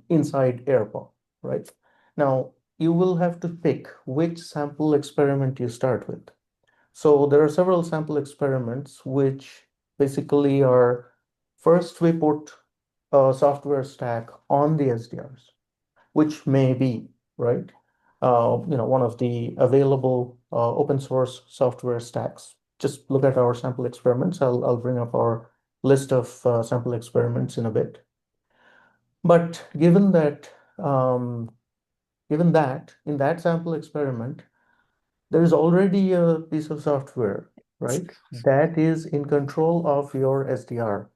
B: inside AirPod, right? Now, you will have to pick which sample experiment you start with. So there are several sample experiments which basically are first we put a software stack on the SDRs, which may be, right? One of the available open source software stacks. Just look at our sample experiments. I'll bring up our list of sample experiments in a bit. But given that in that sample experiment, there is already a piece of software, right, that is in control of your SDR.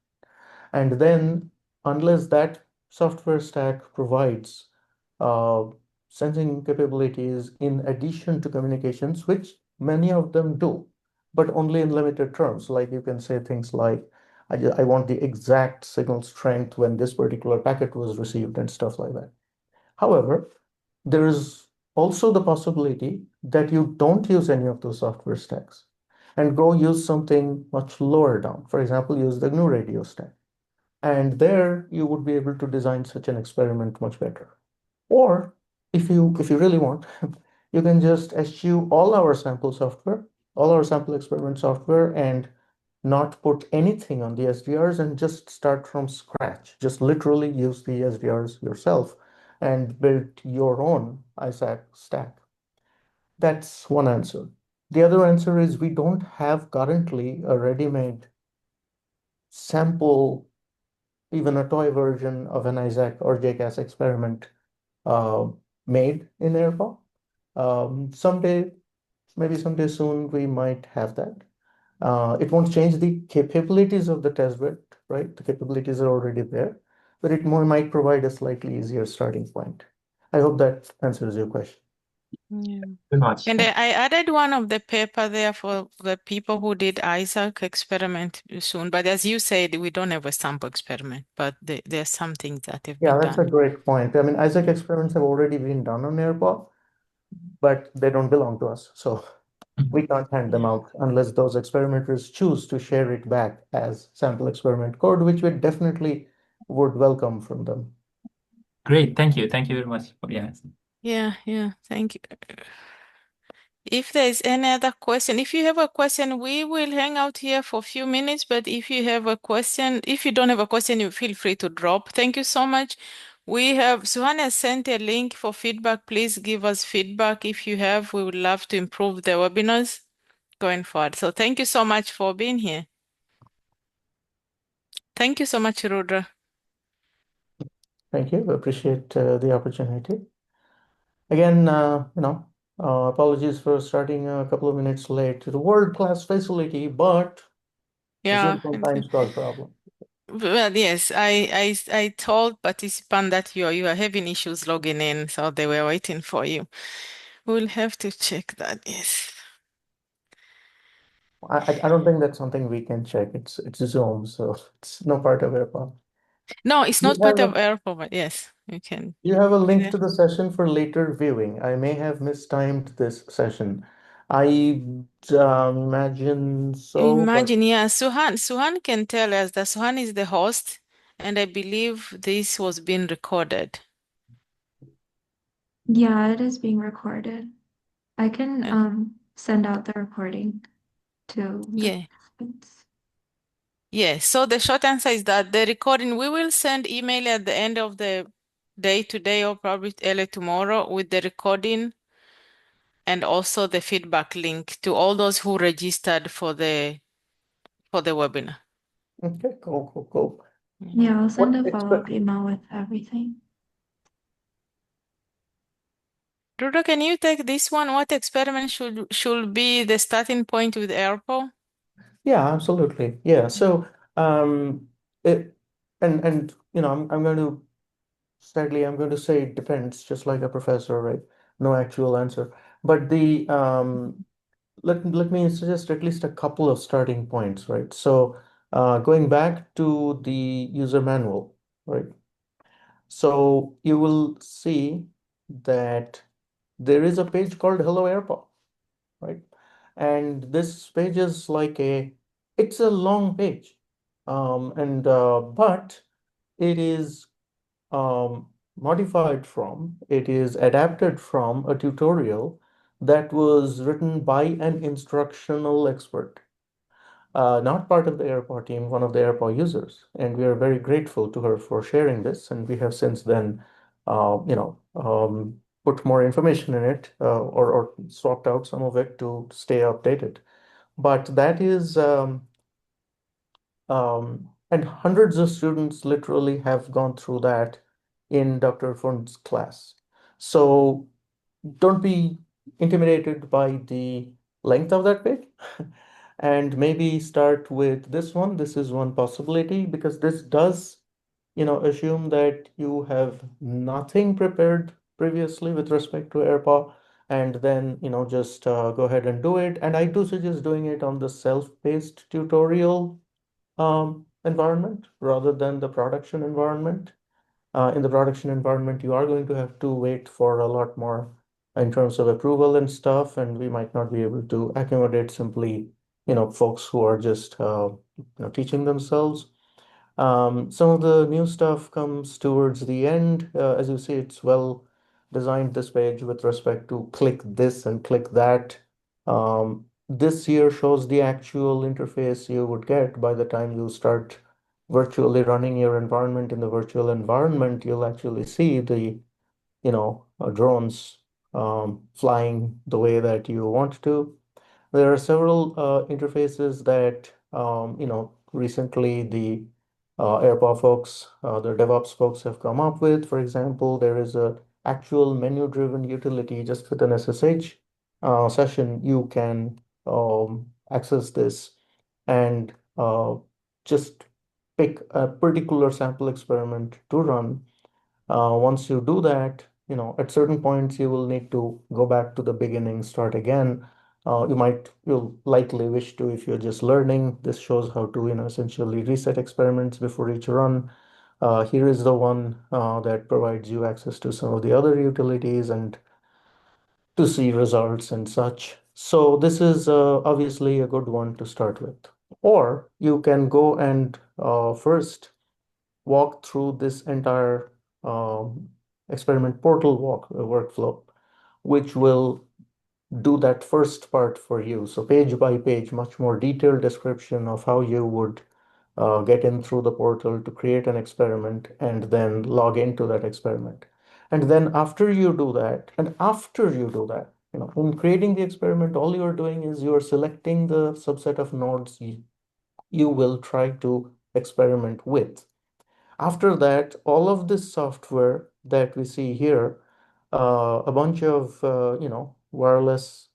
B: And then, unless that software stack provides uh, sensing capabilities in addition to communications, which many of them do, but only in limited terms. Like you can say things like, I want the exact signal strength when this particular packet was received and stuff like that. However, there is also the possibility that you don't use any of those software stacks and go use something much lower down. For example, use the GNU radio stack. And there you would be able to design such an experiment much better. Or if you really want, you can just eschew all our sample software all our sample experiment software and not put anything on the SDRs and just start from scratch. Just literally use the SDRs yourself and build your own ISAC stack. That's one answer. The other answer is we don't have currently a ready-made sample, even a toy version of an ISAC or JCAS experiment uh, made in AERPAW. Someday, maybe someday soon, we might have that. It won't change the capabilities of the test bed, right? The capabilities are already there, but it might provide a slightly easier starting point. I hope that answers your question.
A: Yeah.
C: Very much.
A: And I added one of the paper there for the people who did Isaac experiment soon. But as you said, we don't have a sample experiment, but there's some things that have
B: Yeah,
A: been
B: that's a
A: done.
B: great point. I mean, ISAC experiments have already been done on AirPod, but they don't belong to us. So we can't hand them
A: Yeah.
B: out unless those experimenters choose to share it back as sample experiment code, which we definitely would welcome from them.
C: Great. Thank you. Thank you very much for your answer.
A: Yeah, yeah. Thank you. If there is any other question, if you have a question, we will hang out here for a few minutes. But if you have a question, if you don't have a question, you feel free to drop. Thank you so much. We have Suhan has sent a link for feedback. Please give us feedback if you have. We would love to improve the webinars going forward. So thank you so much for being here. Thank you so much, Rudra.
B: Thank you. Appreciate the opportunity. Again, apologies for starting a couple of minutes late to the world-class facility, but the
A: Yeah.
B: Zoom sometimes cause problems.
A: Well, yes, I told participant that you are having issues logging in, so they were waiting for you. We'll have to check that. Yes.
B: I don't think that's something we can check. It's Zoom, so it's no part of AirPod.
A: No, it's
B: You
A: not part
B: have
A: of
B: a
A: AERPAW, but yes, you can.
B: you have a link
A: Yeah.
B: to the session for later viewing. I may have mistimed this session. I imagine so, but
A: Imagine, yeah, Suhan can tell us that Suhan is the host, and I believe this was being recorded.
D: Yeah, it is being recorded. I can
A: Uh,
D: send out the recording to the
A: yeah.
D: participants.
A: Yes. So the short answer is that the recording, we will send email at the end of the day today or probably early tomorrow with the recording and also the feedback link to all those who registered for the webinar.
B: okay, cool, cool, cool.
A: Mhm.
D: Yeah, I'll send
B: What
D: a
B: expect?
D: follow-up email with everything.
A: Rudra, can you take this one? What experiment should be the starting point with AirPow?
B: Yeah, absolutely. Yeah.
A: Mhm.
B: So, it and I'm going to sadly I'm going to say it depends, just like a professor, right? No actual answer. But the let me suggest at least a couple of starting points, right? So, going back to the user manual, right? So you will see that there is a page called Hello AirPod, right? And this page is like it's a long page, and but it is modified from, it is adapted from a tutorial that was written by an instructional expert, not part of the AirPaw team, one of the AirPaw users. And we are very grateful to her for sharing this. And we have since then, put more information in it, or swapped out some of it to stay updated. But that is, and hundreds of students literally have gone through that in Dr. Fund's class. So don't be intimidated by the length of that page and maybe start with this one. This is one possibility because this does, assume that you have nothing prepared previously with respect to AirPaw and then, just go ahead and do it. And I do suggest doing it on the self-paced tutorial environment rather than the production environment. In the production environment, you are going to have to wait for a lot more in terms of approval and stuff, and we might not be able to accommodate simply, folks who are just, teaching themselves. Some of the new stuff comes towards the end. As you see, it's well designed this page with respect to click this and click that. this here shows the actual interface you would get by the time you start virtually running your environment. In the virtual environment, you'll actually see the, drones flying the way that you want to. There are several interfaces that, recently the AERPAW folks, the DevOps folks have come up with. For example, there is a actual menu-driven utility just with an SSH session. You can access this and just pick a particular sample experiment to run. Once you do that, at certain points you will need to go back to the beginning, start again. You'll likely wish to, if you're just learning. This shows how to, essentially reset experiments before each run. Here is the one that provides you access to some of the other utilities and to see results and such. So this is obviously a good one to start with. Or you can go and first walk through this entire um, experiment portal workflow, which will do that first part for you. So page by page, much more detailed description of how you would get in through the portal to create an experiment and then log into that experiment. And then after you do that, in creating the experiment, all you're doing is you're selecting the subset of nodes you will try to experiment with. After that, all of this software that we see here, a bunch of wireless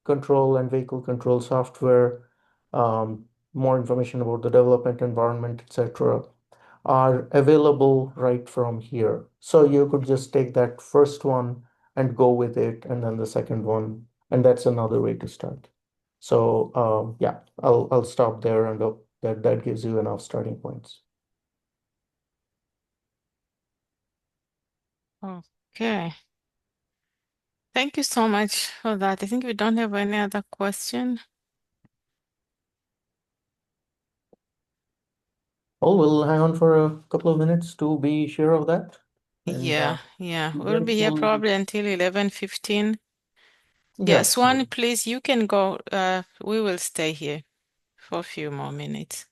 B: control and vehicle control software, more information about the development environment, etc., are available right from here. So you could just take that first one and go with it, and then the second one, and that's another way to start. So yeah, I'll stop there, and that gives you enough starting points.
A: Okay. Thank you so much for that. I think we don't have any other question.
B: Well, we'll hang on for a couple of minutes to be sure of that. And
A: Yeah. We'll be here
B: eventually,
A: probably until 11:15.
B: yeah.
A: Yes, Swan, please, you can go. We will stay here for a few more minutes.